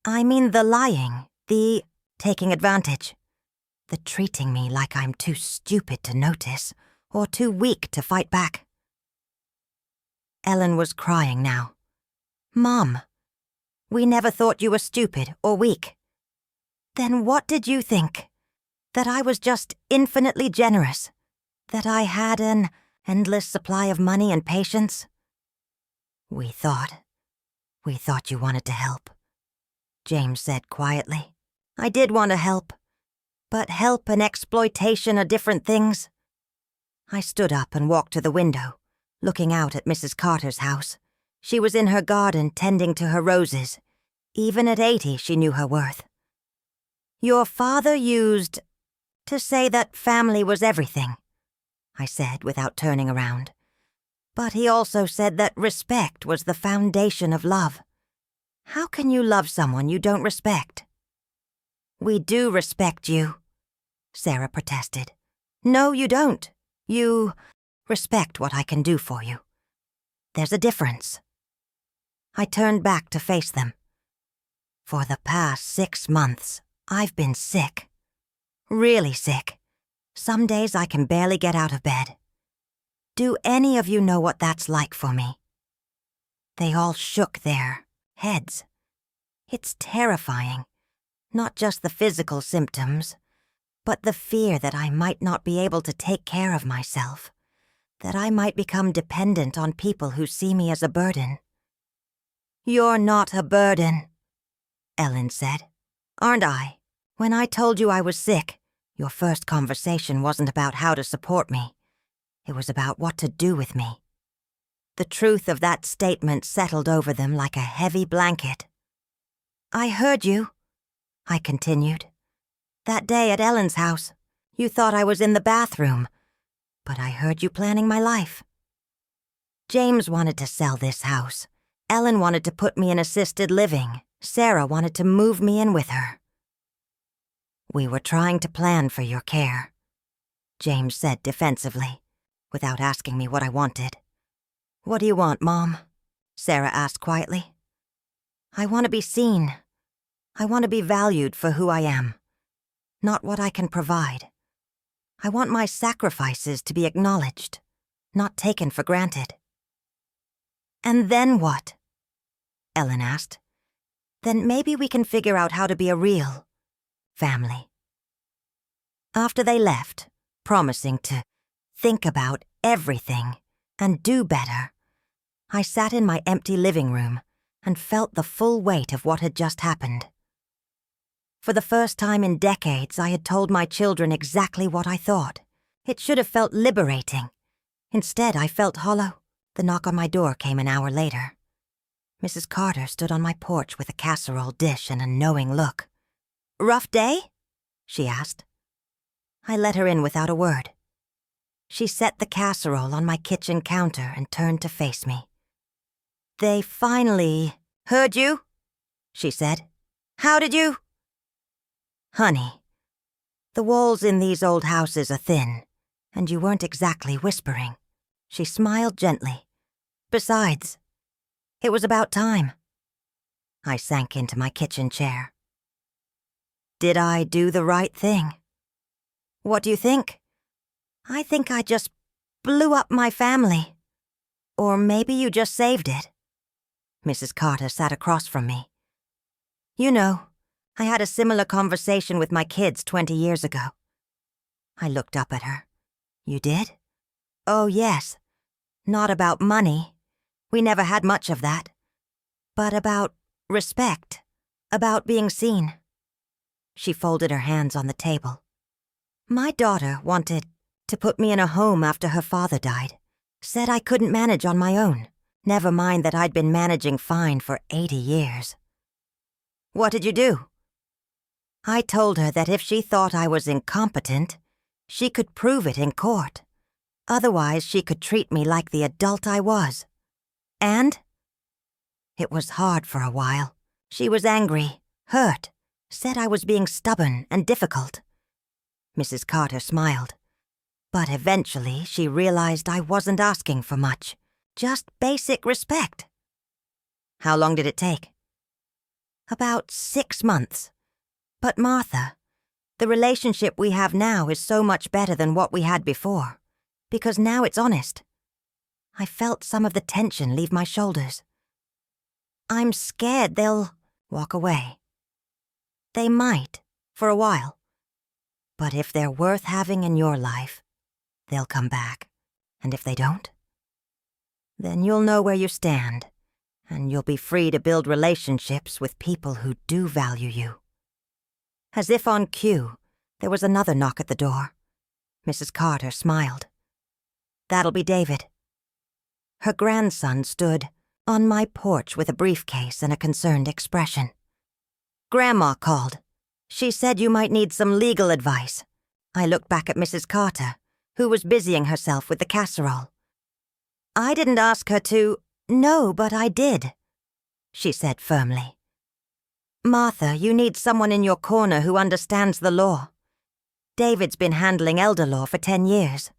I mean the lying, the taking advantage, the treating me like I'm too stupid to notice or too weak to fight back. Ellen was crying now. Mom, we never thought you were stupid or weak. Then what did you think? That I was just infinitely generous? That I had an endless supply of money and patience? We thought you wanted to help, James said quietly. I did want to help, but help and exploitation are different things. I stood up and walked to the window, looking out at Mrs. Carter's house. She was in her garden tending to her roses. Even at 80, she knew her worth. Your father used to say that family was everything, I said without turning around. But he also said that respect was the foundation of love. How can you love someone you don't respect? We do respect you, Sarah protested. No, you don't. You respect what I can do for you. There's a difference. I turned back to face them. For the past 6 months, I've been sick. Really sick. Some days I can barely get out of bed. Do any of you know what that's like for me? They all shook their heads. It's terrifying. Not just the physical symptoms, but the fear that I might not be able to take care of myself, that I might become dependent on people who see me as a burden. You're not a burden, Ellen said. Aren't I? When I told you I was sick, your first conversation wasn't about how to support me. It was about what to do with me. The truth of that statement settled over them like a heavy blanket. I heard you, I continued. That day at Ellen's house, you thought I was in the bathroom, but I heard you planning my life. James wanted to sell this house. Ellen wanted to put me in assisted living. Sarah wanted to move me in with her. We were trying to plan for your care, James said defensively, without asking me what I wanted. What do you want, Mom? Sarah asked quietly. I want to be seen. I want to be valued for who I am, not what I can provide. I want my sacrifices to be acknowledged, not taken for granted. And then what? Ellen asked. Then maybe we can figure out how to be a real family. After they left, promising to think about everything and do better, I sat in my empty living room and felt the full weight of what had just happened. For the first time in decades, I had told my children exactly what I thought. It should have felt liberating. Instead, I felt hollow. The knock on my door came an hour later. Mrs. Carter stood on my porch with a casserole dish and a knowing look. Rough day? She asked. I let her in without a word. She set the casserole on my kitchen counter and turned to face me. They finally heard you, she said. How did you? Honey, the walls in these old houses are thin, and you weren't exactly whispering. She smiled gently. Besides, it was about time. I sank into my kitchen chair. Did I do the right thing? What do you think? I think I just blew up my family. Or maybe you just saved it. Mrs. Carter sat across from me. You know, I had a similar conversation with my kids 20 years ago. I looked up at her. You did? Oh, yes. Not about money. We never had much of that. But about respect. About being seen. She folded her hands on the table. My daughter wanted to put me in a home after her father died. Said I couldn't manage on my own. Never mind that I'd been managing fine for 80 years. What did you do? I told her that if she thought I was incompetent, she could prove it in court. Otherwise, she could treat me like the adult I was. And? It was hard for a while. She was angry, hurt, said I was being stubborn and difficult. Mrs. Carter smiled. But eventually, she realized I wasn't asking for much. Just basic respect. How long did it take? About 6 months. But Martha, the relationship we have now is so much better than what we had before, because now it's honest. I felt some of the tension leave my shoulders. I'm scared they'll walk away. They might, for a while. But if they're worth having in your life, they'll come back. And if they don't, then you'll know where you stand, and you'll be free to build relationships with people who do value you. As if on cue, there was another knock at the door. Mrs. Carter smiled. That'll be David. Her grandson stood on my porch with a briefcase and a concerned expression. Grandma called. She said you might need some legal advice. I looked back at Mrs. Carter, who was busying herself with the casserole. I didn't ask her to. No, but I did, she said firmly. Martha, you need someone in your corner who understands the law. David's been handling elder law for 10 years.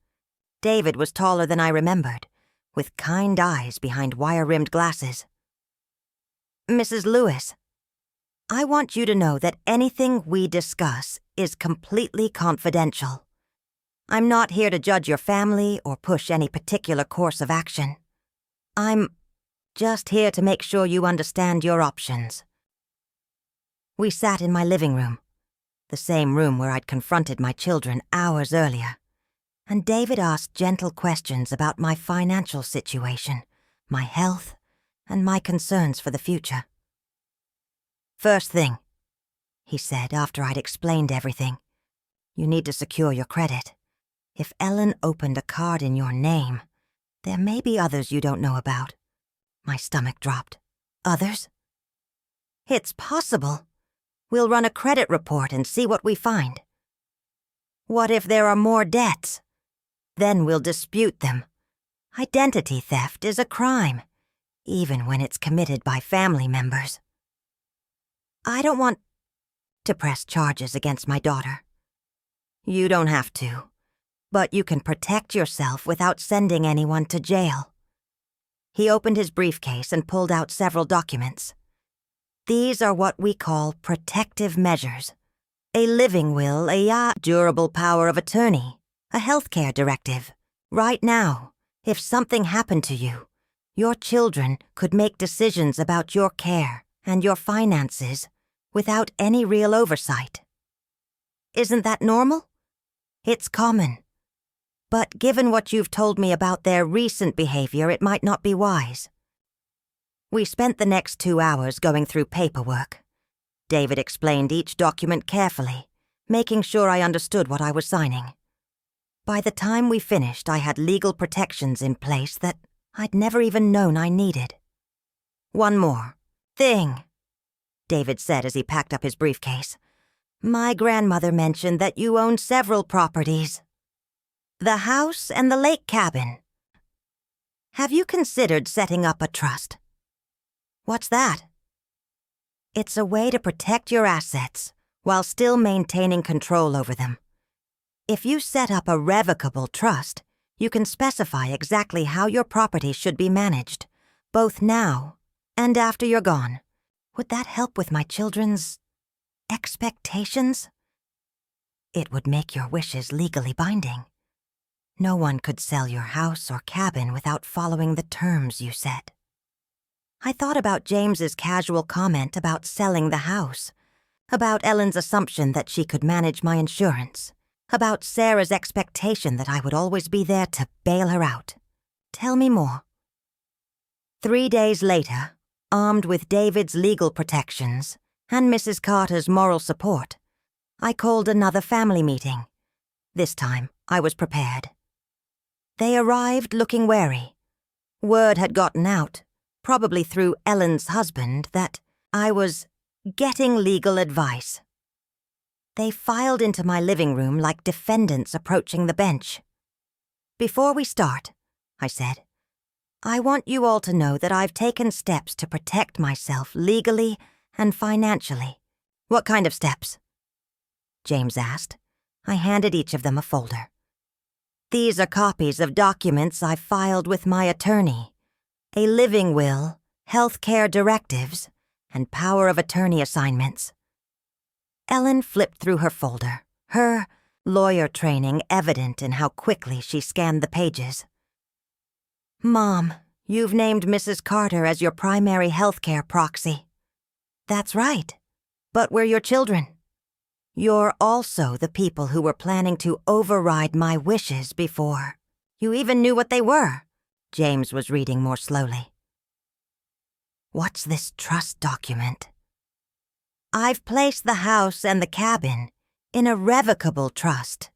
David was taller than I remembered, with kind eyes behind wire-rimmed glasses. Mrs. Lewis, I want you to know that anything we discuss is completely confidential. I'm not here to judge your family or push any particular course of action. I'm just here to make sure you understand your options. We sat in my living room, the same room where I'd confronted my children hours earlier, and David asked gentle questions about my financial situation, my health, and my concerns for the future. First thing, he said after I'd explained everything, you need to secure your credit. If Ellen opened a card in your name, there may be others you don't know about. My stomach dropped. Others? It's possible. We'll run a credit report and see what we find. What if there are more debts? Then we'll dispute them. Identity theft is a crime, even when it's committed by family members. I don't want to press charges against my daughter. You don't have to, but you can protect yourself without sending anyone to jail. He opened his briefcase and pulled out several documents. These are what we call protective measures. A living will, a durable power of attorney, a healthcare directive. Right now, if something happened to you, your children could make decisions about your care and your finances without any real oversight. Isn't that normal? It's common. But given what you've told me about their recent behavior, it might not be wise. We spent the next 2 hours going through paperwork. David explained each document carefully, making sure I understood what I was signing. By the time we finished, I had legal protections in place that I'd never even known I needed. One more thing, David said as he packed up his briefcase. My grandmother mentioned that you own several properties. The house and the lake cabin. Have you considered setting up a trust? What's that? It's a way to protect your assets while still maintaining control over them. If you set up a revocable trust, you can specify exactly how your property should be managed, both now and after you're gone. Would that help with my children's expectations? It would make your wishes legally binding. No one could sell your house or cabin without following the terms you set. I thought about James's casual comment about selling the house, about Ellen's assumption that she could manage my insurance, about Sarah's expectation that I would always be there to bail her out. Tell me more. 3 days later, armed with David's legal protections and Mrs. Carter's moral support, I called another family meeting. This time, I was prepared. They arrived looking wary. Word had gotten out, probably through Ellen's husband, that I was getting legal advice. They filed into my living room like defendants approaching the bench. Before we start, I said, I want you all to know that I've taken steps to protect myself legally and financially. What kind of steps? James asked. I handed each of them a folder. These are copies of documents I've filed with my attorney. A living will, healthcare directives, and power of attorney assignments. Ellen flipped through her folder, her lawyer training evident in how quickly she scanned the pages. Mom, you've named Mrs. Carter as your primary healthcare proxy. That's right, but we're your children. You're also the people who were planning to override my wishes before you even knew what they were. James was reading more slowly. What's this trust document? I've placed the house and the cabin in a revocable trust.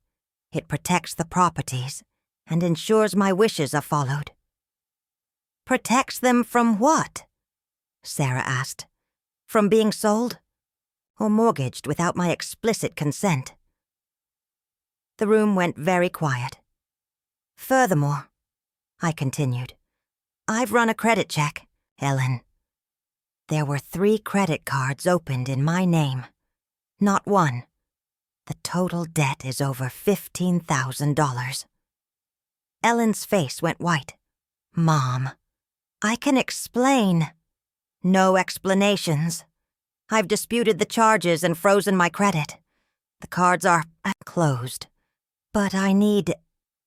It protects the properties and ensures my wishes are followed. Protects them from what? Sarah asked. From being sold? Or mortgaged without my explicit consent? The room went very quiet. Furthermore, I continued, I've run a credit check, Ellen. There were 3 credit cards opened in my name. Not one. The total debt is over $15,000. Ellen's face went white. Mom, I can explain. No explanations. I've disputed the charges and frozen my credit. The cards are closed. But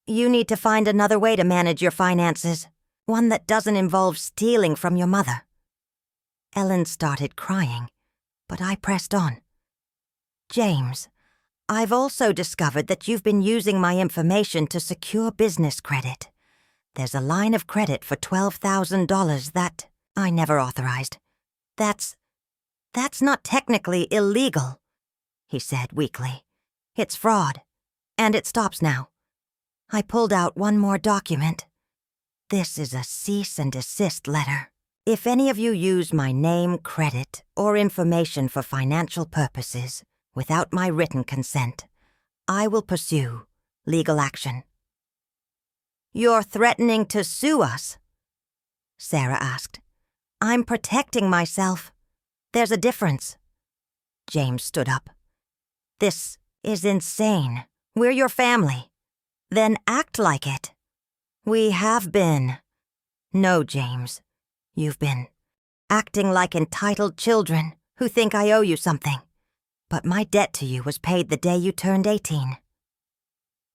you need to find another way to manage your finances. One that doesn't involve stealing from your mother. Ellen started crying, but I pressed on. James, I've also discovered that you've been using my information to secure business credit. There's a line of credit for $12,000 that I never authorized. That's not technically illegal, he said weakly. It's fraud, and it stops now. I pulled out one more document. This is a cease and desist letter. If any of you use my name, credit, or information for financial purposes without my written consent, I will pursue legal action. You're threatening to sue us? Sarah asked. I'm protecting myself. There's a difference. James stood up. This is insane. We're your family. Then act like it. We have been. No, James. You've been acting like entitled children who think I owe you something. But my debt to you was paid the day you turned 18.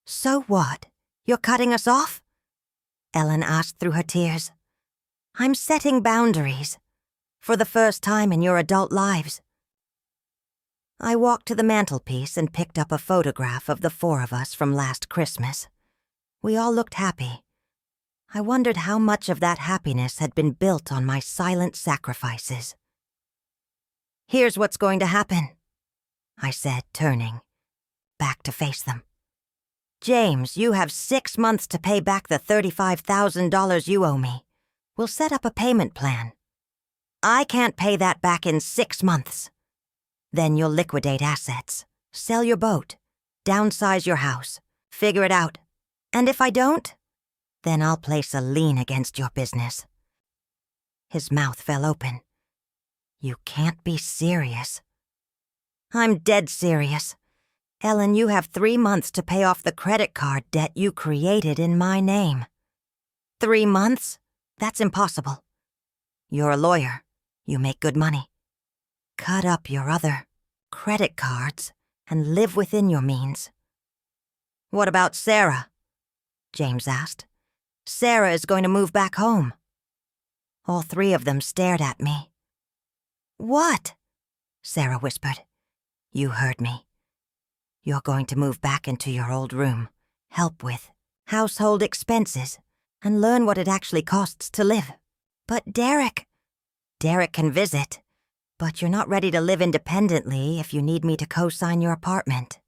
So what? You're cutting us off? Ellen asked through her tears. I'm setting boundaries. For the first time in your adult lives. I walked to the mantelpiece and picked up a photograph of the 4 of us from last Christmas. We all looked happy. I wondered how much of that happiness had been built on my silent sacrifices. Here's what's going to happen, I said, turning back to face them. James, you have 6 months to pay back the $35,000 you owe me. We'll set up a payment plan. I can't pay that back in 6 months. Then you'll liquidate assets, sell your boat, downsize your house, figure it out. And if I don't, then I'll place a lien against your business. His mouth fell open. You can't be serious. I'm dead serious. Ellen, you have 3 months to pay off the credit card debt you created in my name. 3 months? That's impossible. You're a lawyer. You make good money. Cut up your other credit cards and live within your means. What about Sarah? James asked. Sarah is going to move back home. All 3 of them stared at me. What? Sarah whispered. You heard me. You're going to move back into your old room, help with household expenses, and learn what it actually costs to live. But Derek can visit, but you're not ready to live independently if you need me to co-sign your apartment.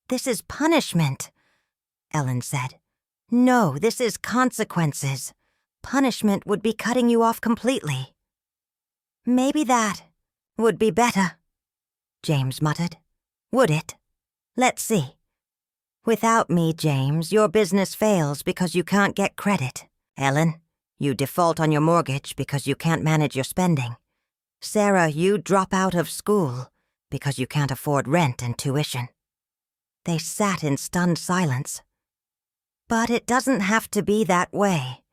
This is punishment, Ellen said. No, this is consequences. Punishment would be cutting you off completely. Maybe that would be better, James muttered. Would it? Let's see. Without me, James, your business fails because you can't get credit. Ellen, you default on your mortgage because you can't manage your spending. Sarah, you drop out of school because you can't afford rent and tuition. They sat in stunned silence. But it doesn't have to be that way.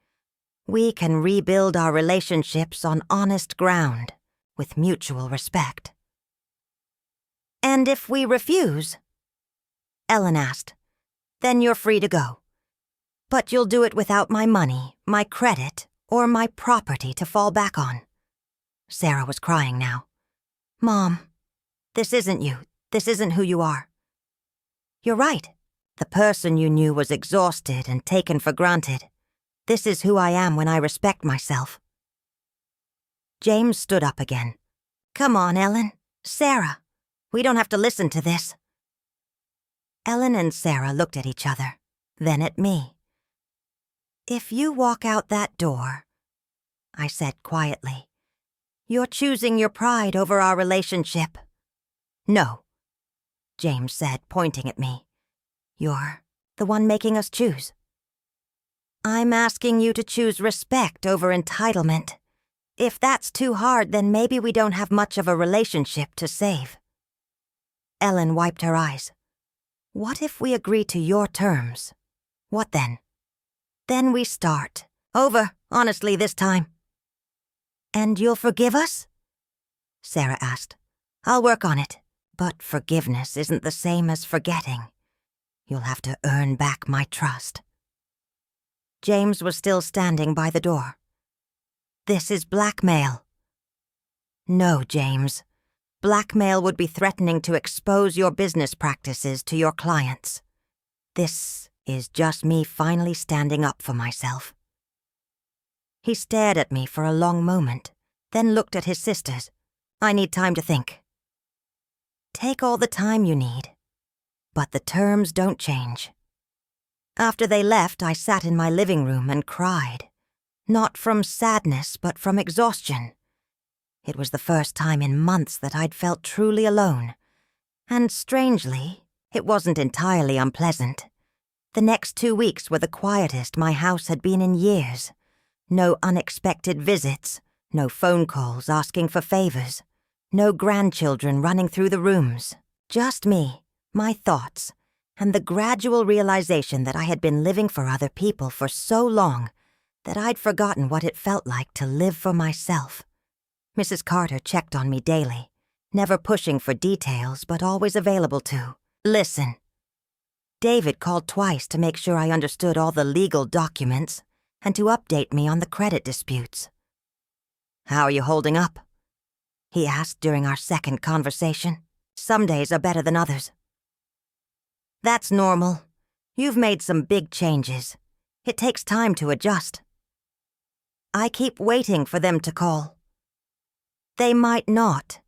We can rebuild our relationships on honest ground, with mutual respect. And if we refuse? Ellen asked. Then you're free to go. But you'll do it without my money, my credit, or my property to fall back on. Sarah was crying now. Mom, this isn't you. This isn't who you are. You're right. The person you knew was exhausted and taken for granted. This is who I am when I respect myself. James stood up again. Come on, Ellen. Sarah. We don't have to listen to this. Ellen and Sarah looked at each other, then at me. If you walk out that door, I said quietly, you're choosing your pride over our relationship. No, James said, pointing at me. You're the one making us choose. I'm asking you to choose respect over entitlement. If that's too hard, then maybe we don't have much of a relationship to save. Ellen wiped her eyes. What if we agree to your terms? What then? Then we start. Over, honestly, this time. And you'll forgive us? Sarah asked. I'll work on it. But forgiveness isn't the same as forgetting. You'll have to earn back my trust. James was still standing by the door. This is blackmail. No, James. Blackmail would be threatening to expose your business practices to your clients. This is just me finally standing up for myself. He stared at me for a long moment, then looked at his sisters. I need time to think. Take all the time you need. But the terms don't change. After they left, I sat in my living room and cried. Not from sadness, but from exhaustion. It was the first time in months that I'd felt truly alone. And strangely, it wasn't entirely unpleasant. The next 2 weeks were the quietest my house had been in years. No unexpected visits, no phone calls asking for favors, no grandchildren running through the rooms. Just me, my thoughts, and the gradual realization that I had been living for other people for so long that I'd forgotten what it felt like to live for myself. Mrs. Carter checked on me daily, never pushing for details but always available to listen. David called twice to make sure I understood all the legal documents and to update me on the credit disputes. How are you holding up? He asked during our second conversation. Some days are better than others. That's normal. You've made some big changes. It takes time to adjust. I keep waiting for them to call. They might not,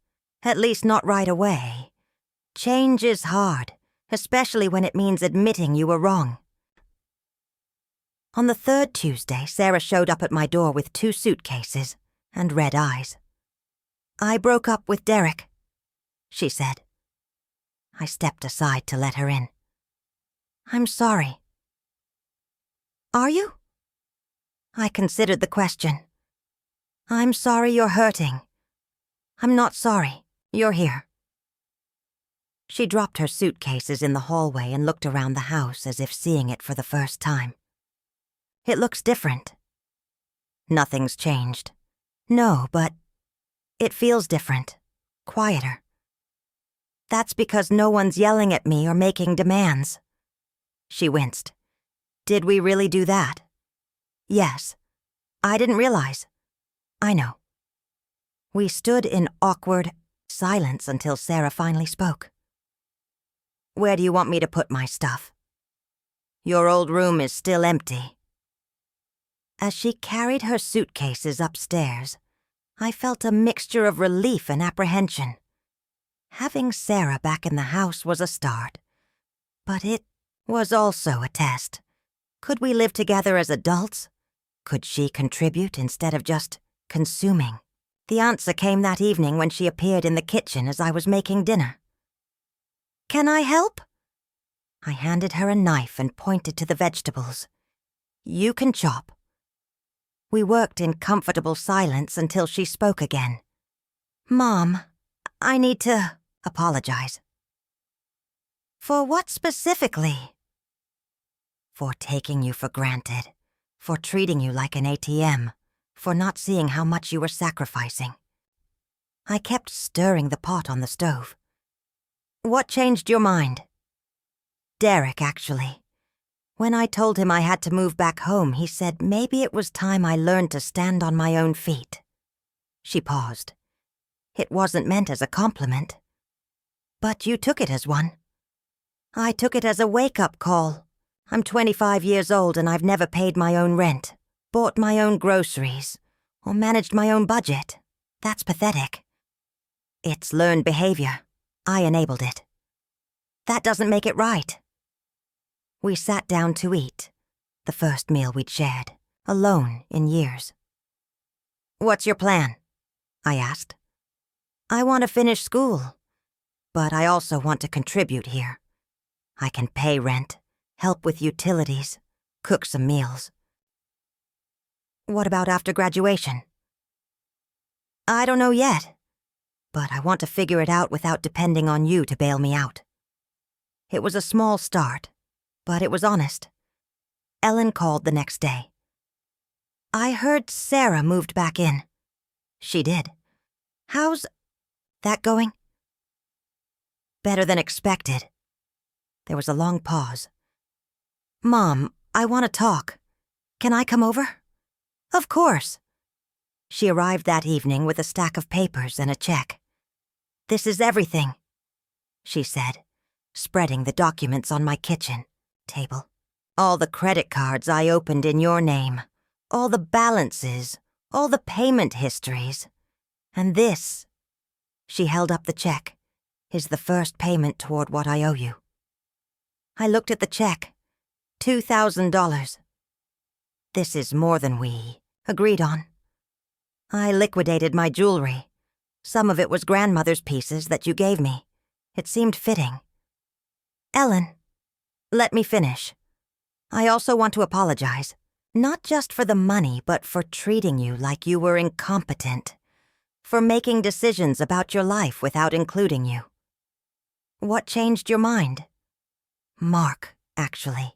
at least not right away. Change is hard, especially when it means admitting you were wrong. On the third Tuesday, Sarah showed up at my door with 2 suitcases and red eyes. I broke up with Derek, she said. I stepped aside to let her in. I'm sorry. Are you? I considered the question. I'm sorry you're hurting. I'm not sorry. You're here. She dropped her suitcases in the hallway and looked around the house as if seeing it for the first time. It looks different. Nothing's changed. No, but it feels different. Quieter. That's because no one's yelling at me or making demands. She winced. Did we really do that? Yes. I didn't realize. I know. We stood in awkward silence until Sarah finally spoke. Where do you want me to put my stuff? Your old room is still empty. As she carried her suitcases upstairs, I felt a mixture of relief and apprehension. Having Sarah back in the house was a start, but it was also a test. Could we live together as adults? Could she contribute instead of just consuming? The answer came that evening when she appeared in the kitchen as I was making dinner. Can I help? I handed her a knife and pointed to the vegetables. You can chop. We worked in comfortable silence until she spoke again. Mom, I need to apologize. For what specifically? For taking you for granted, for treating you like an ATM, for not seeing how much you were sacrificing. I kept stirring the pot on the stove. What changed your mind? Derek, actually. When I told him I had to move back home, he said maybe it was time I learned to stand on my own feet. She paused. It wasn't meant as a compliment. But you took it as one. I took it as a wake-up call. I'm 25 years old and I've never paid my own rent, bought my own groceries, or managed my own budget. That's pathetic. It's learned behavior. I enabled it. That doesn't make it right. We sat down to eat, the first meal we'd shared, alone in years. What's your plan? I asked. I want to finish school, but I also want to contribute here. I can pay rent, help with utilities, cook some meals. What about after graduation? I don't know yet, but I want to figure it out without depending on you to bail me out. It was a small start, but it was honest. Ellen called the next day. I heard Sarah moved back in. She did. How's that going? Better than expected. There was a long pause. Mom, I want to talk. Can I come over? Of course. She arrived that evening with a stack of papers and a check. This is everything, she said, spreading the documents on my kitchen table. All the credit cards I opened in your name, all the balances, all the payment histories. And this, she held up the check, is the first payment toward what I owe you. I looked at the check. $2,000. This is more than we agreed on. I liquidated my jewelry. Some of it was grandmother's pieces that you gave me. It seemed fitting. Ellen, let me finish. I also want to apologize, not just for the money, but for treating you like you were incompetent, for making decisions about your life without including you. What changed your mind? Mark, actually.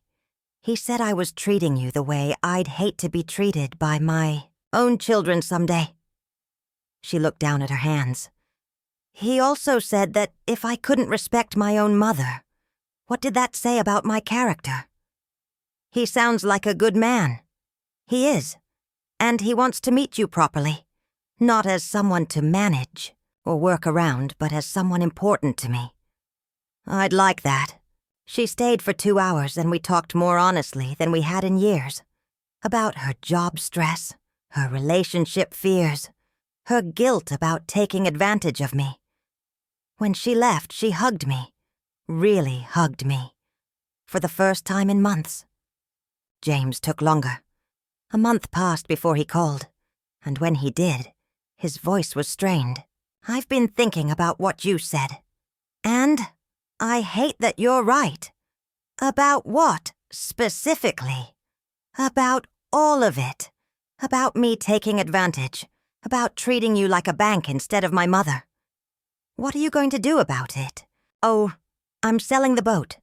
He said I was treating you the way I'd hate to be treated by my own children someday. She looked down at her hands. He also said that if I couldn't respect my own mother, what did that say about my character? He sounds like a good man. He is. And he wants to meet you properly, not as someone to manage or work around, but as someone important to me. I'd like that. She stayed for 2 hours and we talked more honestly than we had in years. About her job stress, her relationship fears, her guilt about taking advantage of me. When she left, she hugged me, really hugged me, for the first time in months. James took longer. A month passed before he called, and when he did, his voice was strained. I've been thinking about what you said. And I hate that you're right. About what, specifically? About all of it. About me taking advantage. About treating you like a bank instead of my mother. What are you going to do about it? Oh, I'm selling the boat,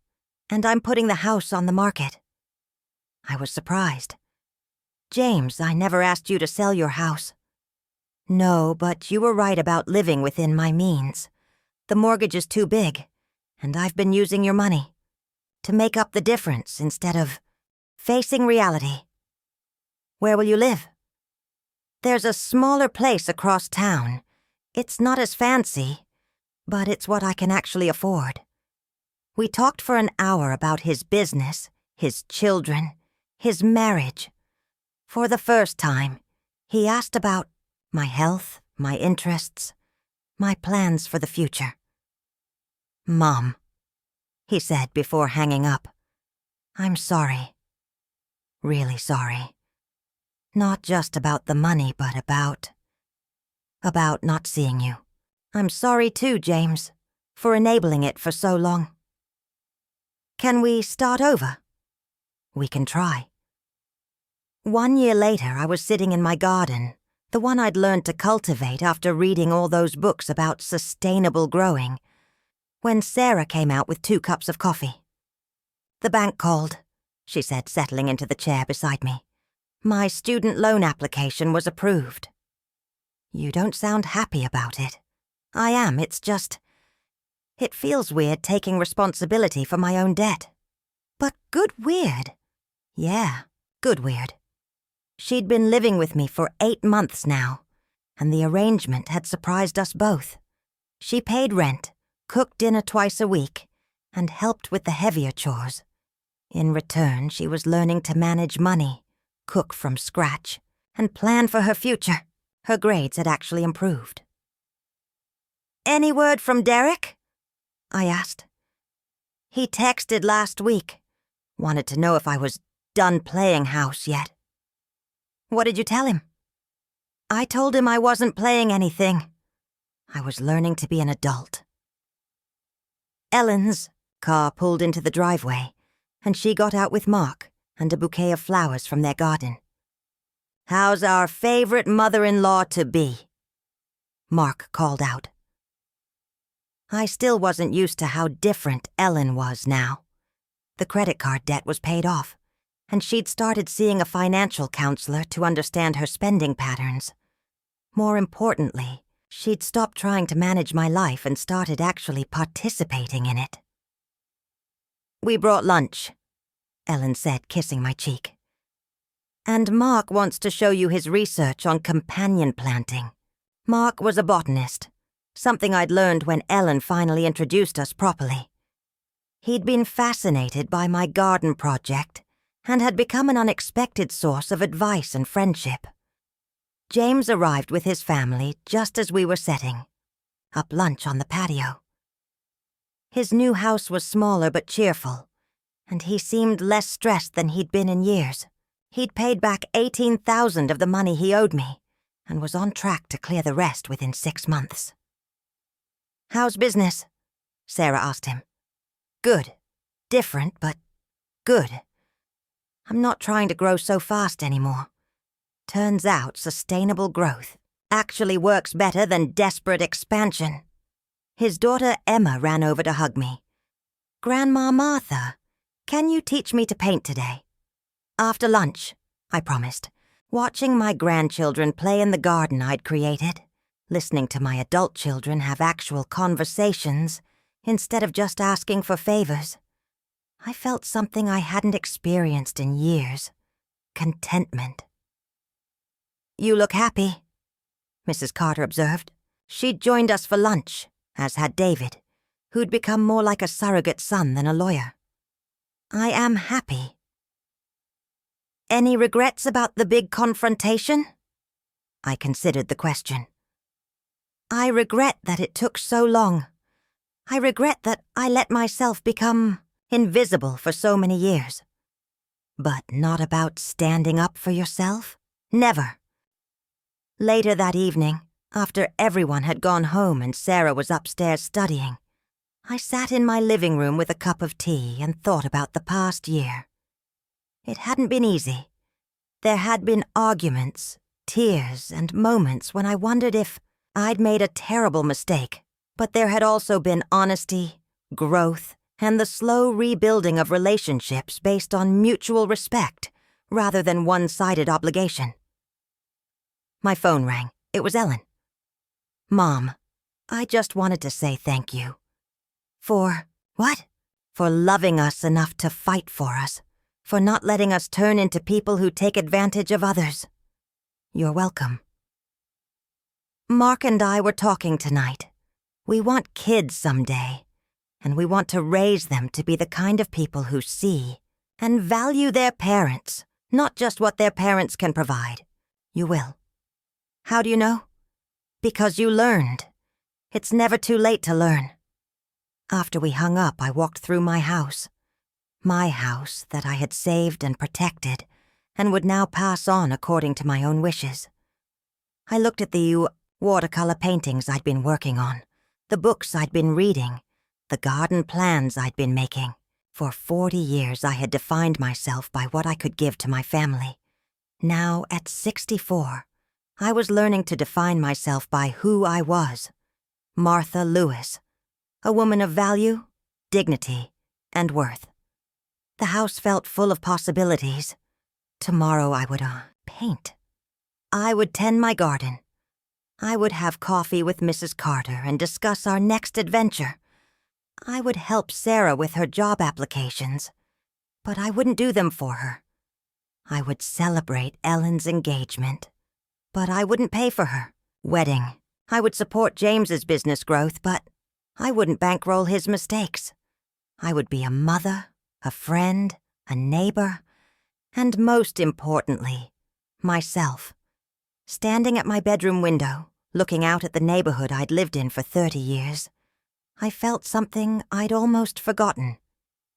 and I'm putting the house on the market. I was surprised. James, I never asked you to sell your house. No, but you were right about living within my means. The mortgage is too big, and I've been using your money to make up the difference instead of facing reality. Where will you live? There's a smaller place across town. It's not as fancy, but it's what I can actually afford. We talked for an hour about his business, his children, his marriage. For the first time, he asked about my health, my interests, my plans for the future. Mom, he said before hanging up, I'm sorry. Really sorry. Not just about the money, but about not seeing you. I'm sorry too, James, for enabling it for so long. Can we start over? We can try. 1 year later, I was sitting in my garden, the one I'd learned to cultivate after reading all those books about sustainable growing, when Sarah came out with 2 cups of coffee. The bank called, she said, settling into the chair beside me. My student loan application was approved. You don't sound happy about it. I am, it's just... It feels weird taking responsibility for my own debt. But good weird. Yeah, good weird. She'd been living with me for 8 months now, and the arrangement had surprised us both. She paid rent, cooked dinner twice a week, and helped with the heavier chores. In return, she was learning to manage money, cook from scratch, and plan for her future. Her grades had actually improved. Any word from Derek? I asked. He texted last week. Wanted to know if I was done playing house yet. What did you tell him? I told him I wasn't playing anything. I was learning to be an adult. Ellen's car pulled into the driveway, and she got out with Mark and a bouquet of flowers from their garden. How's our favorite mother-in-law to be? Mark called out. I still wasn't used to how different Ellen was now. The credit card debt was paid off, and she'd started seeing a financial counselor to understand her spending patterns. More importantly, she'd stopped trying to manage my life and started actually participating in it. "We brought lunch," Ellen said, kissing my cheek. "And Mark wants to show you his research on companion planting." Mark was a botanist, something I'd learned when Ellen finally introduced us properly. He'd been fascinated by my garden project and had become an unexpected source of advice and friendship. James arrived with his family just as we were setting up lunch on the patio. His new house was smaller but cheerful, and he seemed less stressed than he'd been in years. He'd paid back $18,000 of the money he owed me and was on track to clear the rest within 6 months. "How's business?" Sarah asked him. "Good. Different, but good. I'm not trying to grow so fast anymore. Turns out sustainable growth actually works better than desperate expansion." His daughter Emma ran over to hug me. "Grandma Martha, can you teach me to paint today?" "After lunch," I promised, watching my grandchildren play in the garden I'd created, listening to my adult children have actual conversations instead of just asking for favors. I felt something I hadn't experienced in years: contentment. "You look happy," Mrs. Carter observed. She'd joined us for lunch, as had David, who'd become more like a surrogate son than a lawyer. "I am happy." "Any regrets about the big confrontation?" I considered the question. "I regret that it took so long. I regret that I let myself become invisible for so many years. But not about standing up for yourself? Never." Later that evening, after everyone had gone home and Sarah was upstairs studying, I sat in my living room with a cup of tea and thought about the past year. It hadn't been easy. There had been arguments, tears, and moments when I wondered if I'd made a terrible mistake, but there had also been honesty, growth, and the slow rebuilding of relationships based on mutual respect rather than one-sided obligation. My phone rang. It was Ellen. "Mom, I just wanted to say thank you. For what? For loving us enough to fight for us. For not letting us turn into people who take advantage of others. You're welcome." "Mark and I were talking tonight. We want kids someday, and we want to raise them to be the kind of people who see and value their parents, not just what their parents can provide. You will." "How do you know?" "Because you learned. It's never too late to learn." After we hung up, I walked through my house that I had saved and protected and would now pass on according to my own wishes. I looked at the watercolor paintings I'd been working on, the books I'd been reading, the garden plans I'd been making. For 40 years I had defined myself by what I could give to my family. Now, at 64, I was learning to define myself by who I was: Martha Lewis, a woman of value, dignity, and worth. The house felt full of possibilities. Tomorrow I would paint. I would tend my garden. I would have coffee with Mrs. Carter and discuss our next adventure. I would help Sarah with her job applications, but I wouldn't do them for her. I would celebrate Ellen's engagement, but I wouldn't pay for her wedding. I would support James's business growth, but I wouldn't bankroll his mistakes. I would be a mother, a friend, a neighbor, and most importantly, myself. Standing at my bedroom window, looking out at the neighborhood I'd lived in for 30 years, I felt something I'd almost forgotten: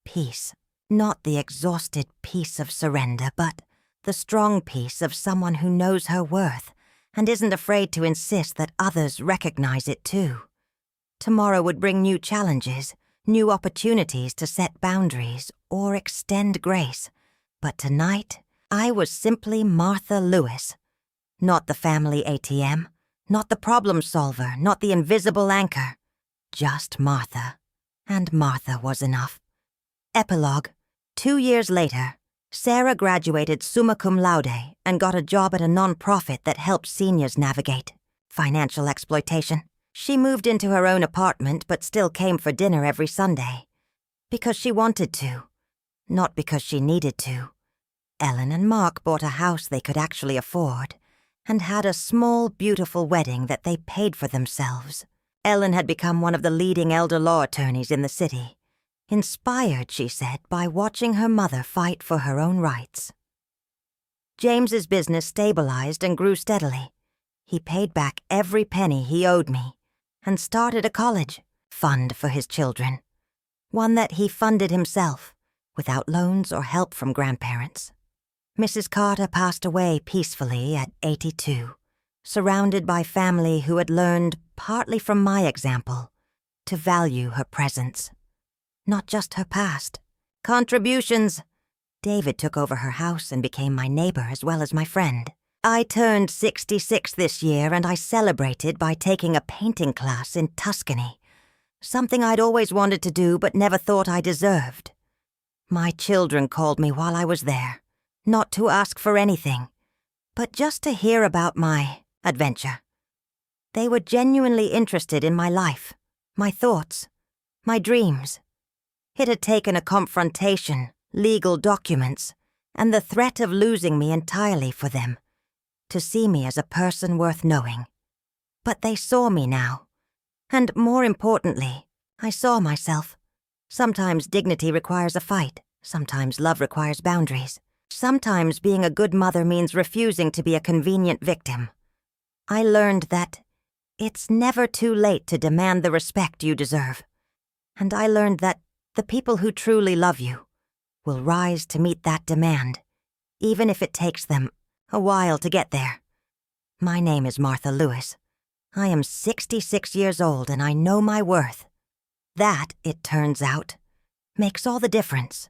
peace. Not the exhausted peace of surrender, but the strong peace of someone who knows her worth and isn't afraid to insist that others recognize it too. Tomorrow would bring new challenges, new opportunities to set boundaries or extend grace. But tonight, I was simply Martha Lewis. Not the family ATM, Not the problem solver, not the invisible anchor. Just Martha. And Martha was enough. Epilogue. 2 years later, Sarah graduated summa cum laude and got a job at a non-profit that helps seniors navigate financial exploitation. She moved into her own apartment but still came for dinner every Sunday. Because she wanted to, not because she needed to. Ellen and Mark bought a house they could actually afford and had a small, beautiful wedding that they paid for themselves. Ellen had become one of the leading elder law attorneys in the city, inspired, she said, by watching her mother fight for her own rights. James's business stabilized and grew steadily. He paid back every penny he owed me and started a college fund for his children, one that he funded himself without loans or help from grandparents. Mrs. Carter passed away peacefully at 82, surrounded by family who had learned, partly from my example, to value her presence. Not just her past. Contributions. David took over her house and became my neighbor as well as my friend. I turned 66 this year and I celebrated by taking a painting class in Tuscany, something I'd always wanted to do but never thought I deserved. My children called me while I was there, not to ask for anything, but just to hear about my adventure. They were genuinely interested in my life, my thoughts, my dreams. It had taken a confrontation, legal documents, and the threat of losing me entirely for them to see me as a person worth knowing. But they saw me now. And more importantly, I saw myself. Sometimes dignity requires a fight. Sometimes love requires boundaries. Sometimes being a good mother means refusing to be a convenient victim. I learned that it's never too late to demand the respect you deserve. And I learned that the people who truly love you will rise to meet that demand, even if it takes them a while to get there. My name is Martha Lewis. I am 66 years old and I know my worth. That, it turns out, makes all the difference.